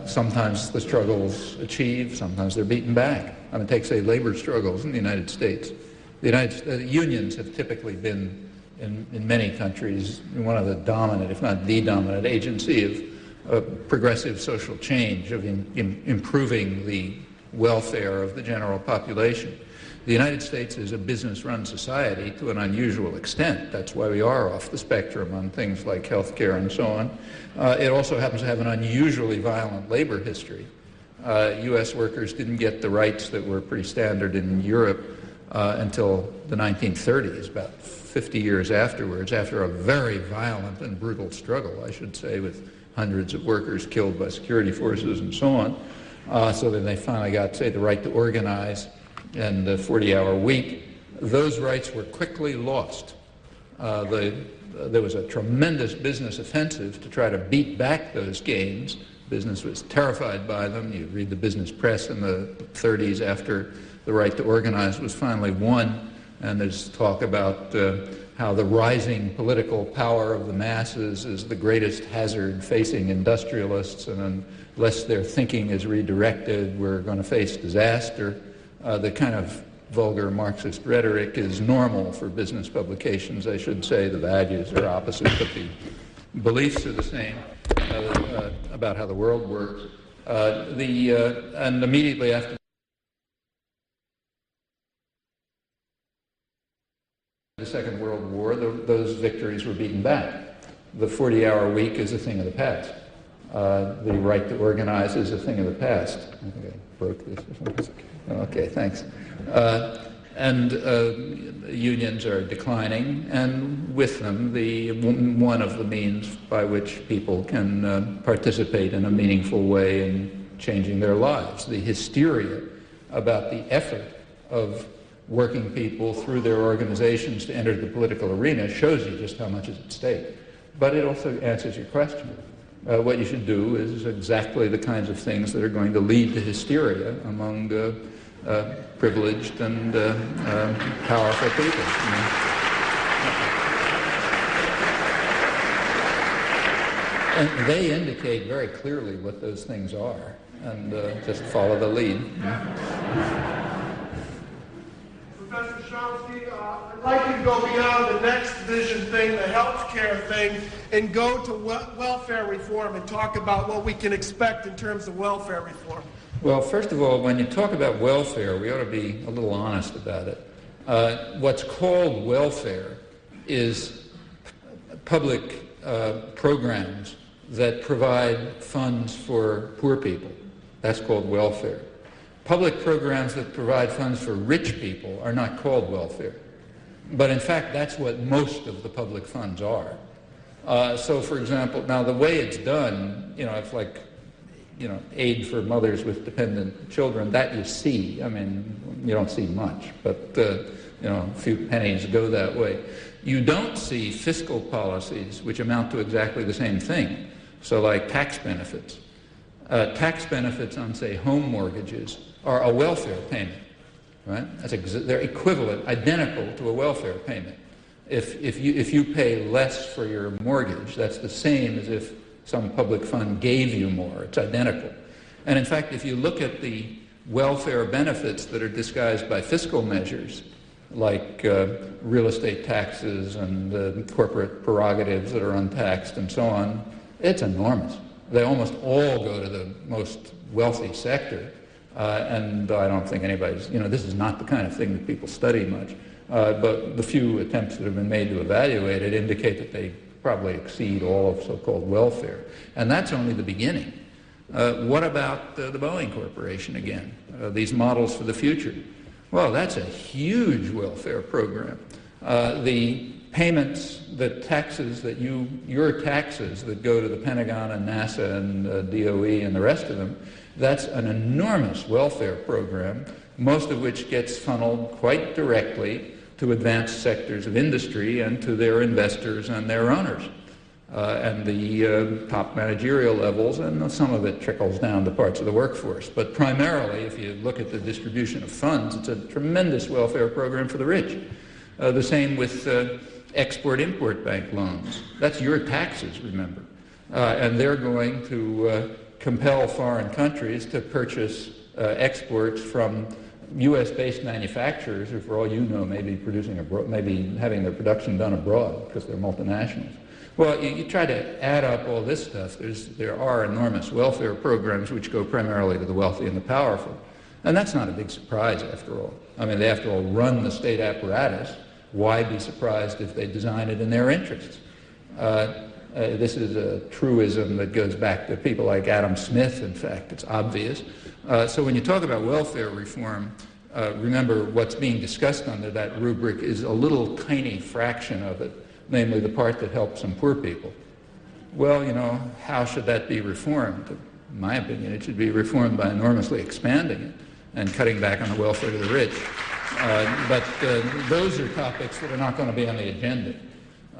Speaker 2: Sometimes the struggles achieved, sometimes they're beaten back. I mean, take, say, labor struggles in the United States. The unions have typically been, in many countries, one of the dominant, if not the dominant, agency of progressive social change, of improving the welfare of the general population. The United States is a business-run society to an unusual extent. That's why we are off the spectrum on things like health care and so on. It also happens to have an unusually violent labor history. U.S. workers didn't get the rights that were pretty standard in Europe until the 1930s, about 50 years afterwards, after a very violent and brutal struggle, I should say, with hundreds of workers killed by security forces and so on. So then they finally got, say, the right to organize and the 40-hour week. Those rights were quickly lost. There was a tremendous business offensive to try to beat back those gains. Business was terrified by them. You read the business press in the 30s after the right to organize was finally won, and there's talk about how the rising political power of the masses is the greatest hazard facing industrialists, and unless their thinking is redirected, we're going to face disaster. The kind of vulgar Marxist rhetoric is normal for business publications, I should say. The values are opposite, but the beliefs are the same about how the world works. And immediately after the Second World War, those victories were beaten back. The 40-hour week is a thing of the past. The right to organize is a thing of the past. I think I broke this or something. Okay, thanks. Unions are declining, and with them, one of the means by which people can participate in a meaningful way in changing their lives. The hysteria about the effort of working people through their organizations to enter the political arena shows you just how much is at stake. But it also answers your question. What you should do is exactly the kinds of things that are going to lead to hysteria among privileged and powerful people. And they indicate very clearly what those things are, and just follow the lead.
Speaker 4: Professor Chomsky, I'd like you to go beyond the next vision thing, the healthcare thing, and go to welfare reform and talk about what we can expect in terms of welfare reform.
Speaker 2: Well, first of all, when you talk about welfare, we ought to be a little honest about it. What's called welfare is public programs that provide funds for poor people. That's called welfare. Public programs that provide funds for rich people are not called welfare. But in fact, that's what most of the public funds are. So, for example, now the way it's done, it's like, aid for mothers with dependent children, that you see. I mean, you don't see much, but, a few pennies go that way. You don't see fiscal policies which amount to exactly the same thing. So like tax benefits. Tax benefits on, say, home mortgages are a welfare payment, right? They're equivalent, identical to a welfare payment. If you pay less for your mortgage, that's the same as if some public fund gave you more. It's identical. And in fact, if you look at the welfare benefits that are disguised by fiscal measures, like real estate taxes and corporate prerogatives that are untaxed and so on, it's enormous. They almost all go to the most wealthy sector. And I don't think anybody's, this is not the kind of thing that people study much. But the few attempts that have been made to evaluate it indicate that they probably exceed all of so-called welfare. And that's only the beginning. What about the Boeing Corporation again? These models for the future. Well, that's a huge welfare program. The payments, the taxes that your taxes that go to the Pentagon and NASA and DOE and the rest of them, that's an enormous welfare program, most of which gets funneled quite directly to advanced sectors of industry and to their investors and their owners. And the top managerial levels, and some of it trickles down to parts of the workforce. But primarily, if you look at the distribution of funds, it's a tremendous welfare program for the rich. The same with Export-Import Bank loans. That's your taxes, remember. And they're going to compel foreign countries to purchase exports from U.S.-based manufacturers who, for all you know, may be producing abroad, maybe having their production done abroad because they're multinationals. Well, you try to add up all this stuff. There are enormous welfare programs which go primarily to the wealthy and the powerful. And that's not a big surprise, after all. I mean, they, after all, run the state apparatus. Why be surprised if they design it in their interests? This is a truism that goes back to people like Adam Smith, in fact. It's obvious. So when you talk about welfare reform, remember what's being discussed under that rubric is a little tiny fraction of it, namely the part that helps some poor people. Well, how should that be reformed? In my opinion, it should be reformed by enormously expanding it and cutting back on the welfare to the rich. But those are topics that are not going to be on the agenda.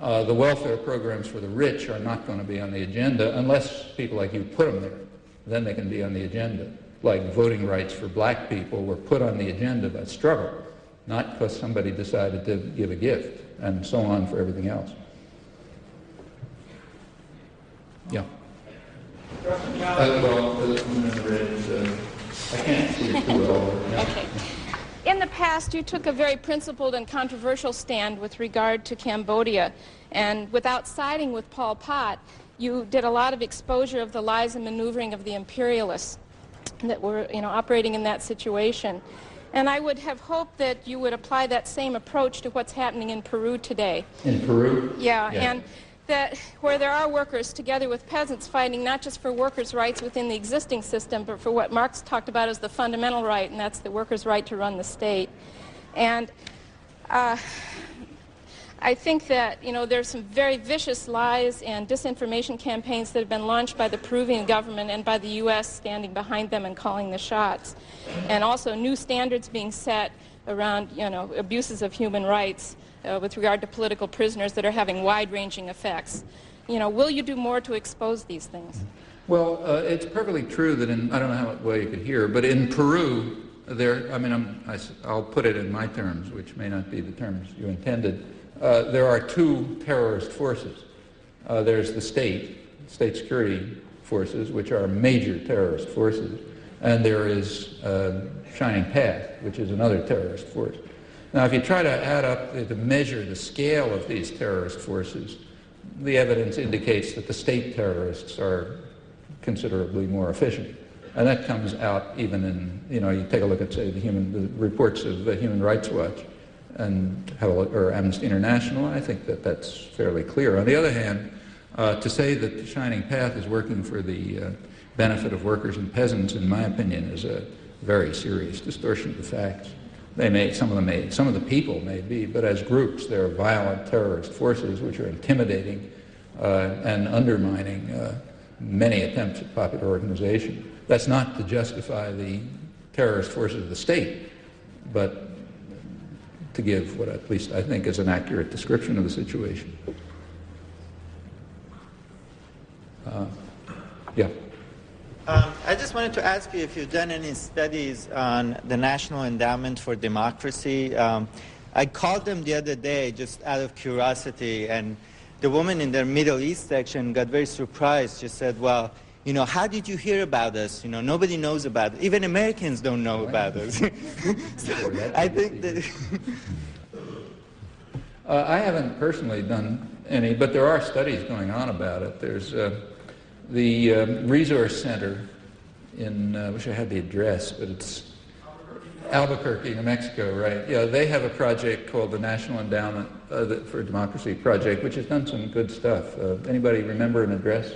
Speaker 2: The welfare programs for the rich are not going to be on the agenda unless people like you put them there. Then they can be on the agenda. Like voting rights for black people were put on the agenda by struggle, not because somebody decided to give a gift, and so on for everything else. Yeah. I can't see it too well.
Speaker 5: Okay. In the past, you took a very principled and controversial stand with regard to Cambodia, and without siding with Pol Pot, you did a lot of exposure of the lies and maneuvering of the imperialists that were, operating in that situation. And I would have hoped that you would apply that same approach to what's happening in Peru today.
Speaker 2: In Peru?
Speaker 5: Yeah. And that where there are workers together with peasants fighting not just for workers' rights within the existing system, but for what Marx talked about as the fundamental right, and that's the workers' right to run the state. And I think that, there's some very vicious lies and disinformation campaigns that have been launched by the Peruvian government and by the U.S. standing behind them and calling the shots. And also new standards being set around, abuses of human rights with regard to political prisoners that are having wide-ranging effects. Will you do more to expose these things?
Speaker 2: Well, it's perfectly true that I don't know how well you could hear, but in Peru, I'll put it in my terms, which may not be the terms you intended. There are two terrorist forces. There's the state security forces, which are major terrorist forces, and there is Shining Path, which is another terrorist force. Now, if you try to add up, to measure the scale of these terrorist forces, the evidence indicates that the state terrorists are considerably more efficient. And that comes out even in, you take a look at, say, the reports of Human Rights Watch or Amnesty International, I think that that's fairly clear. On the other hand, to say that the Shining Path is working for the benefit of workers and peasants, in my opinion, is a very serious distortion of the facts. Some of the people may be, but as groups, they're violent terrorist forces which are intimidating and undermining many attempts at popular organization. That's not to justify the terrorist forces of the state, but to give what at least I think is an accurate description of the situation. Yeah.
Speaker 6: I just wanted to ask you if you've done any studies on the National Endowment for Democracy. I called them the other day just out of curiosity, and the woman in their Middle East section got very surprised. She said, well, you know, how did you hear about us? You know, nobody knows about it. Even Americans don't know about us. So I think that...
Speaker 2: I haven't personally done any, but there are studies going on about it. There's the Resource Center in, I wish I had the address, but it's Albuquerque, New Mexico, right? Yeah, they have a project called the National Endowment for Democracy Project, which has done some good stuff. Anybody remember an address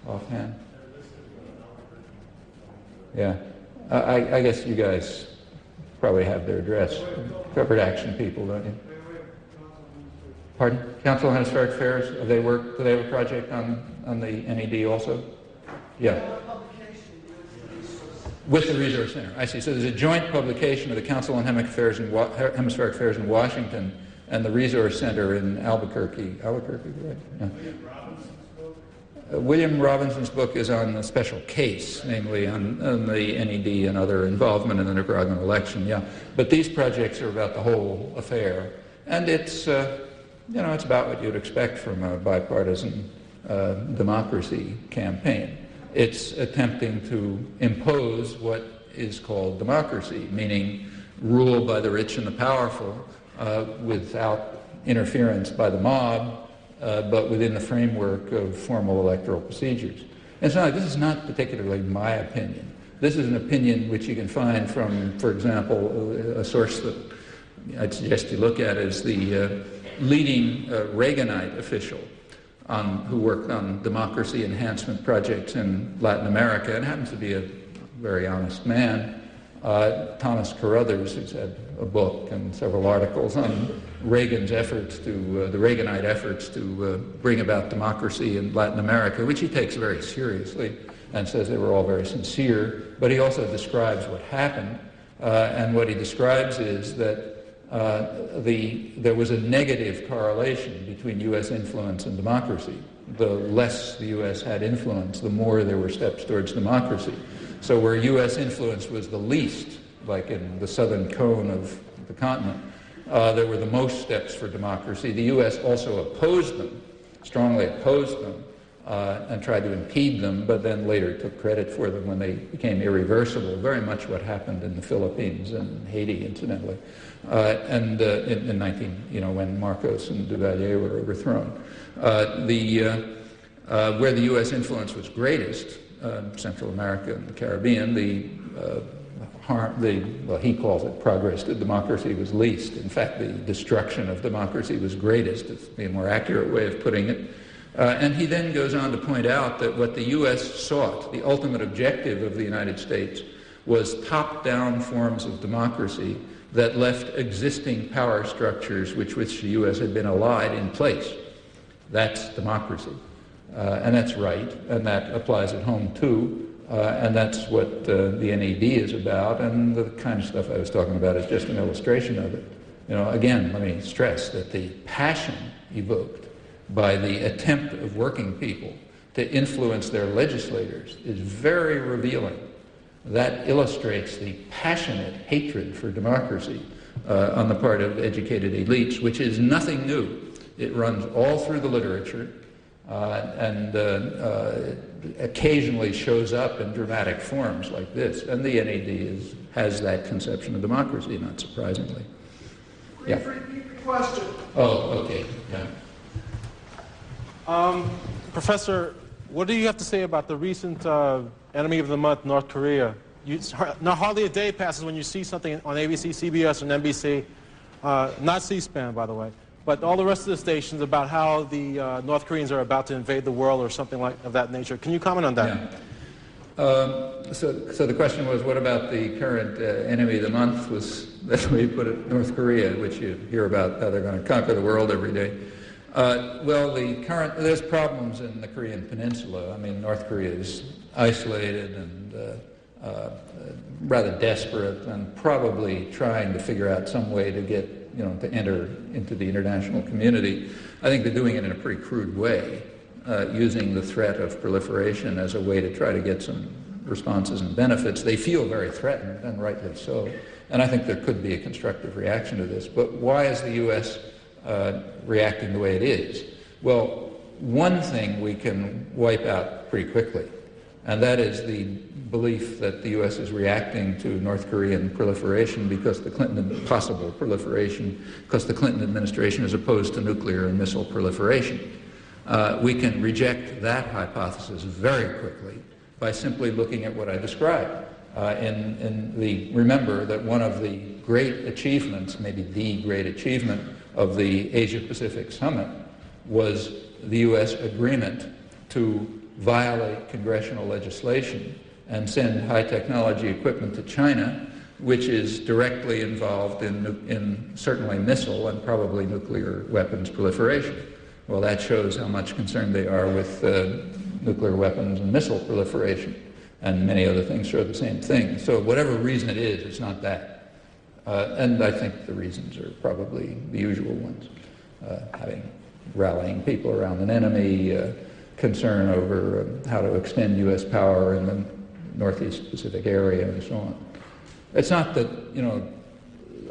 Speaker 2: offhand? Yeah. I guess you guys probably have their address. CovertAction people, don't you? Pardon? Council on Hemispheric Affairs, do they have a project on the NED also? Yeah. With the Resource Center. I see. So there's a joint publication of the Council on Hemispheric Affairs in Washington and the Resource Center in Albuquerque. Albuquerque, right? Yeah. William Robinson's book is on a special case, namely on the NED and other involvement in the Nicaraguan election, yeah. But these projects are about the whole affair. And it's, you know, it's about what you'd expect from a bipartisan democracy campaign. It's attempting to impose what is called democracy, meaning rule by the rich and the powerful without interference by the mob, but within the framework of formal electoral procedures. And so this is not particularly my opinion. This is an opinion which you can find from, for example, a source that I'd suggest you look at is the leading Reaganite official who worked on democracy enhancement projects in Latin America and happens to be a very honest man, Thomas Carruthers, who's had a book and several articles on Reagan's efforts the Reaganite efforts to bring about democracy in Latin America, which he takes very seriously and says they were all very sincere. But he also describes what happened, and what he describes is that there was a negative correlation between U.S. influence and democracy. The less the U.S. had influence, the more there were steps towards democracy. So where U.S. influence was the least, like in the southern cone of the continent, there were the most steps for democracy. The U.S. also opposed them, strongly opposed them, and tried to impede them, but then later took credit for them when they became irreversible, very much what happened in the Philippines and Haiti, incidentally, and in when Marcos and Duvalier were overthrown. Where the U.S. influence was greatest, Central America and the Caribbean, he calls it progress to democracy was least. In fact, the destruction of democracy was greatest. It's a more accurate way of putting it. And he then goes on to point out that what the U.S. sought, the ultimate objective of the United States, was top-down forms of democracy that left existing power structures with which the U.S. had been allied in place. That's democracy. And that's right, and that applies at home too. And that's what the NAD is about, and the kind of stuff I was talking about is just an illustration of it. You know, again, let me stress that the passion evoked by the attempt of working people to influence their legislators is very revealing. That illustrates the passionate hatred for democracy on the part of educated elites, which is nothing new. It runs all through the literature and occasionally shows up in dramatic forms like this. And the NAD has that conception of democracy, not surprisingly.
Speaker 4: Please repeat the question.
Speaker 2: Oh, okay. Yeah.
Speaker 7: Professor, what do you have to say about the recent enemy of the month, North Korea? Hardly a day passes when you see something on ABC, CBS, and NBC, not C-SPAN, by the way, but all the rest of the stations about how the North Koreans are about to invade the world or something of that nature. Can you comment on that?
Speaker 2: So the question was, what about the current enemy of the month? Was that's the way you put it, North Korea, which you hear about how they're going to conquer the world every day. Well, there's problems in the Korean Peninsula. I mean, North Korea is isolated and rather desperate, and probably trying to figure out some way to get, to enter into the international community. I think they're doing it in a pretty crude way, using the threat of proliferation as a way to try to get some responses and benefits. They feel very threatened, and rightly so. And I think there could be a constructive reaction to this. But why is the U.S. Reacting the way it is? Well, one thing we can wipe out pretty quickly, and that is the belief that the U.S. is reacting to North Korean proliferation because possible proliferation, because the Clinton administration is opposed to nuclear and missile proliferation. We can reject that hypothesis very quickly by simply looking at what I described. Remember that one of the great achievements, maybe the great achievement of the Asia-Pacific Summit was the U.S. agreement to violate congressional legislation and send high-technology equipment to China, which is directly involved in certainly missile and probably nuclear weapons proliferation. Well, that shows how much concerned they are with nuclear weapons and missile proliferation, and many other things show the same thing. So whatever reason it is, it's not that. And I think the reasons are probably the usual ones, rallying people around an enemy, concern over how to extend U.S. power in the Northeast Pacific area, and so on. It's not that,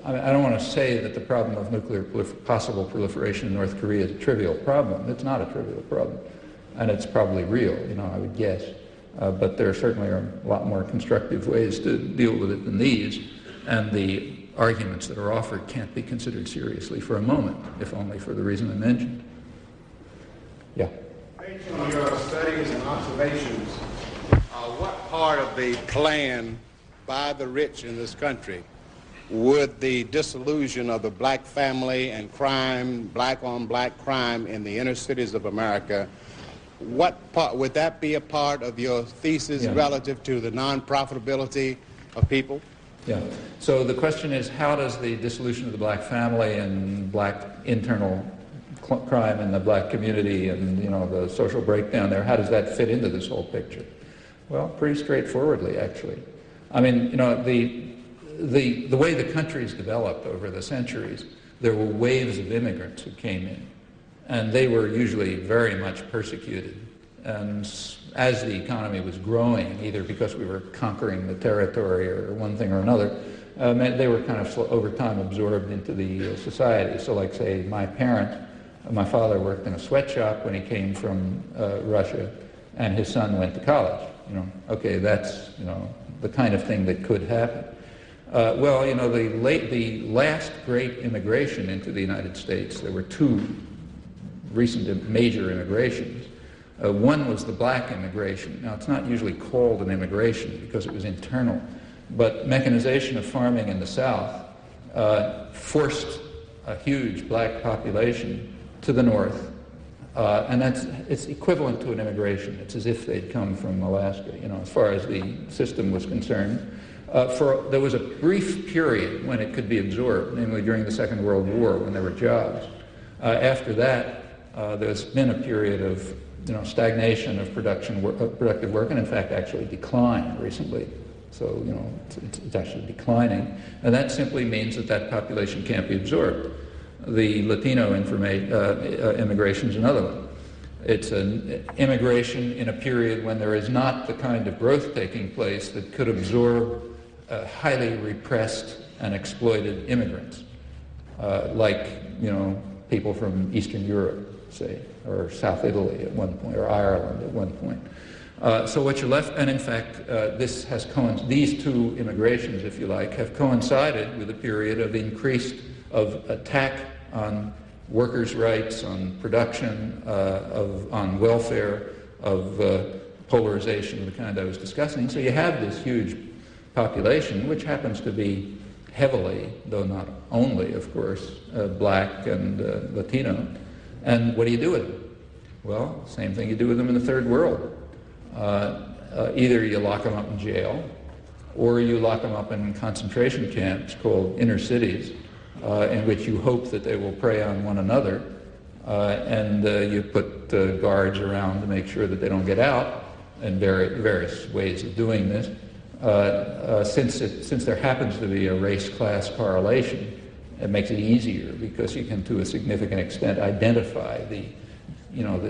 Speaker 2: I don't want to say that the problem of nuclear possible proliferation in North Korea is a trivial problem. It's not a trivial problem, and it's probably real, I would guess. But there certainly are a lot more constructive ways to deal with it than these, and the arguments that are offered can't be considered seriously for a moment, if only for the reason I mentioned. Yeah.
Speaker 8: Based on your studies and observations, what part of the plan by the rich in this country would the dissolution of the black family and crime, black-on-black crime in the inner cities of America, what part would that be a part of your thesis relative to the non-profitability of people?
Speaker 2: Yeah. So the question is, how does the dissolution of the black family and black internal crime in the black community and, the social breakdown there, how does that fit into this whole picture? Well, pretty straightforwardly, actually. I mean, the way the country's developed over the centuries, there were waves of immigrants who came in, and they were usually very much persecuted. And as the economy was growing, either because we were conquering the territory or one thing or another, they were kind of over time absorbed into the society. So like, say, my father worked in a sweatshop when he came from Russia, and his son went to college. Okay, that's, the kind of thing that could happen. The last great immigration into the United States, there were two recent major immigrations. One was the black immigration. Now, it's not usually called an immigration because it was internal, but mechanization of farming in the South forced a huge black population to the north, and it's equivalent to an immigration. It's as if they'd come from Alaska, as far as the system was concerned. There was a brief period when it could be absorbed, namely during the Second World War, when there were jobs. After that, there's been a period of stagnation of productive work, and in fact actually decline recently. So it's actually declining, and that simply means that population can't be absorbed. The Latino immigration is another one. It's an immigration in a period when there is not the kind of growth taking place that could absorb highly repressed and exploited immigrants, like people from Eastern Europe, say, or South Italy at one point, or Ireland at one point. So what you're left, and in fact, these two immigrations, if you like, have coincided with a period of attack on workers' rights, on production, on welfare, of polarization of the kind I was discussing. So you have this huge population, which happens to be heavily, though not only, of course, black and Latino. And what do you do with them? Well, same thing you do with them in the third world. either you lock them up in jail, or you lock them up in concentration camps called inner cities, in which you hope that they will prey on one another, and you put guards around to make sure that they don't get out, and various ways of doing this. Since there happens to be a race-class correlation, it makes it easier because you can, to a significant extent, identify the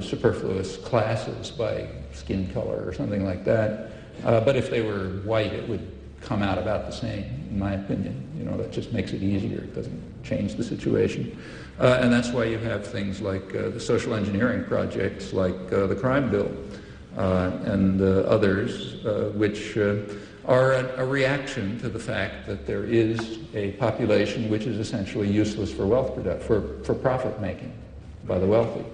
Speaker 2: superfluous classes by skin color or something like that. But if they were white, it would come out about the same, in my opinion. That just makes it easier. It doesn't change the situation. And that's why you have things like the social engineering projects, like the crime bill, and others, which are a reaction to the fact that there is a population which is essentially useless for wealth production, for profit making by the wealthy,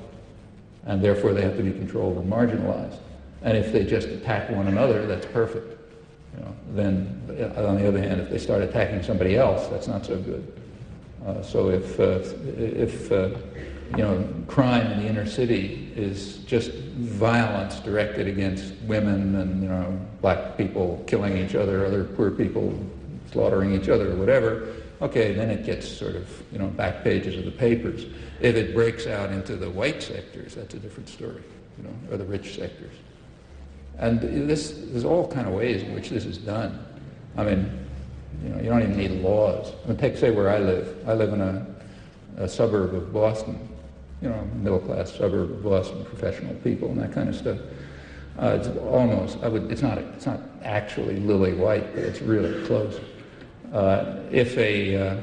Speaker 2: and therefore they have to be controlled and marginalized. And if they just attack one another, that's perfect. Then, on the other hand, if they start attacking somebody else, that's not so good. So if crime in the inner city is just violence directed against women and black people killing each other, other poor people slaughtering each other, or whatever, okay, then it gets sort of back pages of the papers. If it breaks out into the white sectors, that's a different story, or the rich sectors. And there's all kind of ways in which this is done. I mean, you don't even need laws. Say where I live. I live in a suburb of Boston, middle-class suburb of Boston, professional people and that kind of stuff. It's almost, it's not actually lily white, but it's really close. If a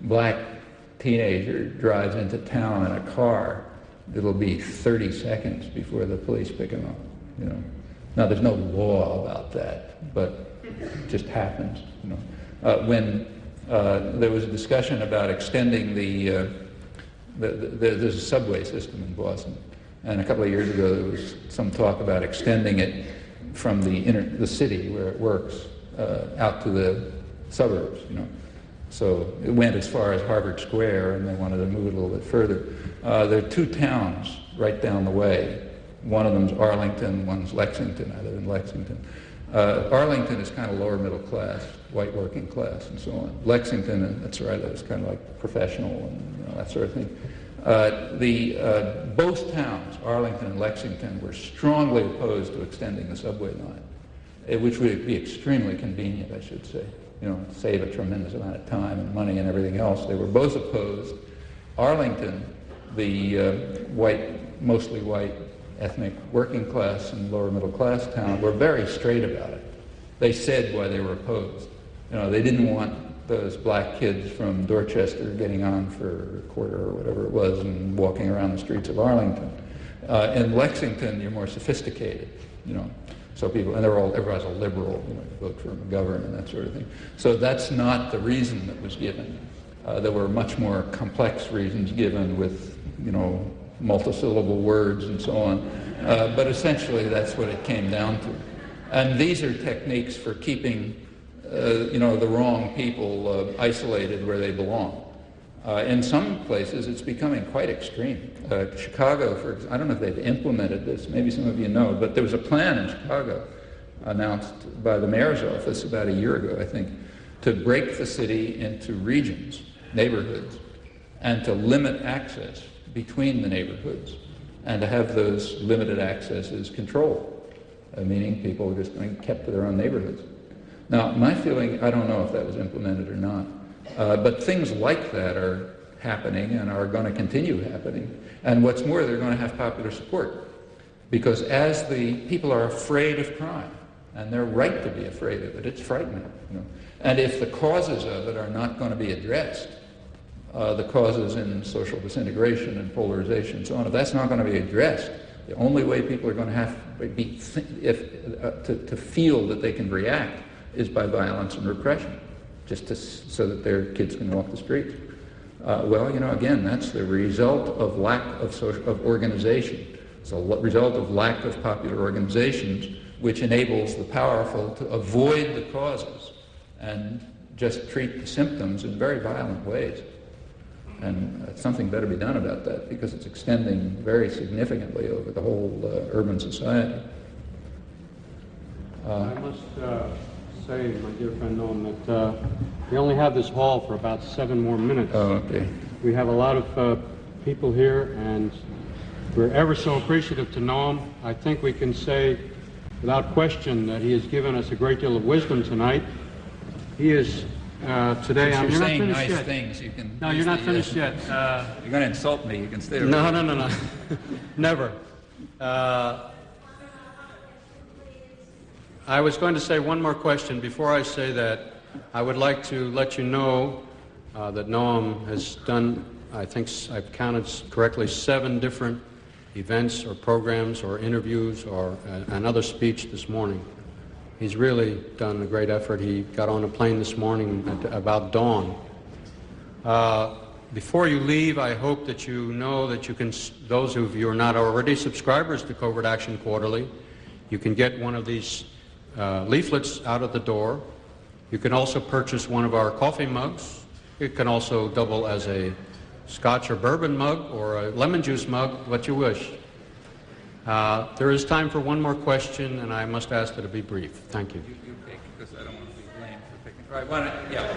Speaker 2: black teenager drives into town in a car, it'll be 30 seconds before the police pick him up, Now, there's no law about that, but it just happens, When there was a discussion about extending there's a subway system in Boston, and a couple of years ago there was some talk about extending it from the city where it works out to the suburbs, So it went as far as Harvard Square, and they wanted to move it a little bit further. There are two towns right down the way. One of them's Arlington, one's Lexington. I live in Lexington. Arlington is kind of lower middle class, white working class, and so on. Lexington, and that's where I live, is kind of like professional and that sort of thing. Both towns, Arlington and Lexington, were strongly opposed to extending the subway line, which would be extremely convenient, I should say. Save a tremendous amount of time and money and everything else. They were both opposed. Arlington, the mostly white, ethnic working class and lower middle class town, were very straight about it. They said why they were opposed. They didn't want those black kids from Dorchester getting on for a quarter or whatever it was and walking around the streets of Arlington. In Lexington, you're more sophisticated, So everybody's a liberal, vote for McGovern and that sort of thing. So that's not the reason that was given. There were much more complex reasons given with, multisyllable words and so on. But essentially, that's what it came down to. And these are techniques for keeping, the wrong people isolated where they belong. In some places, it's becoming quite extreme. Chicago, for example, I don't know if they've implemented this. Maybe some of you know, but there was a plan in Chicago announced by the mayor's office about a year ago, I think, to break the city into regions, neighborhoods, and to limit access between the neighborhoods, and to have those limited accesses controlled, meaning people are just being kept to their own neighborhoods. Now, my feeling, I don't know if that was implemented or not, but things like that are happening and are going to continue happening. And what's more, they're going to have popular support, because as the people are afraid of crime, and they're right to be afraid of it, it's frightening. And if the causes of it are not going to be addressed, the causes in social disintegration and polarization and so on, if that's not going to be addressed, the only way people are going to have to feel that they can react is by violence and repression, so that their kids can walk the streets. Again, that's the result of lack of organization. It's a result of lack of popular organizations, which enables the powerful to avoid the causes and just treat the symptoms in very violent ways. And something better be done about that, because it's extending very significantly over the whole urban society.
Speaker 9: I must say, my dear friend Noam, that we only have this hall for about 7 more minutes.
Speaker 2: Oh, okay.
Speaker 9: We have a lot of people here, and we're ever so appreciative to Noam. I think we can say, without question, that he has given us a great deal of wisdom tonight. He is today.
Speaker 2: Since you're saying
Speaker 9: not
Speaker 2: nice
Speaker 9: yet.
Speaker 2: things, you can.
Speaker 9: No, you're not finished yet.
Speaker 2: You're going to insult me. You can stay over
Speaker 9: No,
Speaker 2: there.
Speaker 9: no, never. I was going to say one more question. Before I say that, I would like to let you know that Noam has done, I think I've counted correctly, 7 different events or programs or interviews or another speech this morning. He's really done a great effort. He got on a plane this morning at about dawn. Before you leave, I hope that you know that you can, those of you who are not already subscribers to Covert Action Quarterly, you can get one of these leaflets out of the door. You can also purchase one of our coffee mugs. It can also double as a Scotch or bourbon mug or a lemon juice mug, what you wish. There is time for one more question, and I must ask that it be brief. Thank you.
Speaker 2: You pick, because I don't want to be blamed for picking. Right, why don't, yeah.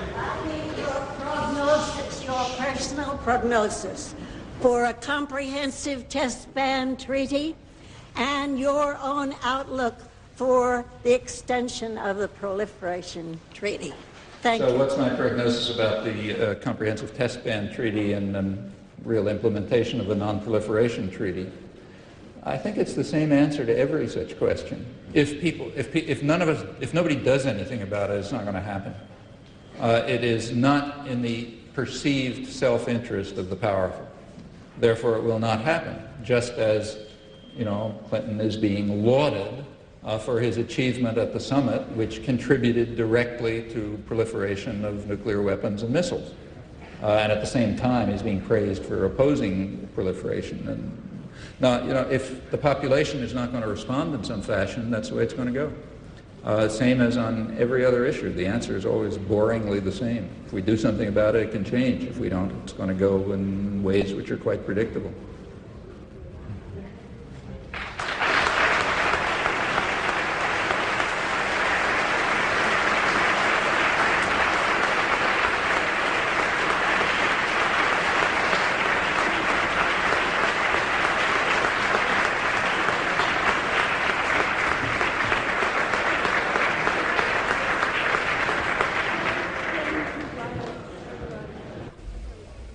Speaker 10: Your prognosis, your personal prognosis for a comprehensive test ban treaty and your own outlook for the extension of the proliferation treaty. Thank you.
Speaker 2: So what's my prognosis about the comprehensive test ban treaty and real implementation of the non-proliferation treaty? I think it's the same answer to every such question. If nobody does anything about it, it's not going to happen. It is not in the perceived self-interest of the powerful. Therefore, it will not happen. Just as, Clinton is being lauded for his achievement at the summit, which contributed directly to proliferation of nuclear weapons and missiles. And at the same time, he's being praised for opposing proliferation. And now, if the population is not going to respond in some fashion, that's the way it's going to go. Same as on every other issue. The answer is always boringly the same. If we do something about it, it can change. If we don't, it's going to go in ways which are quite predictable.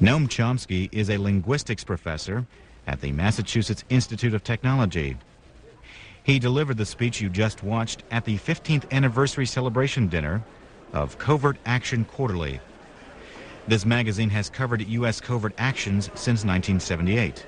Speaker 11: Noam Chomsky is a linguistics professor at the Massachusetts Institute of Technology. He delivered the speech you just watched at the 15th anniversary celebration dinner of Covert Action Quarterly. This magazine has covered U.S. covert actions since 1978.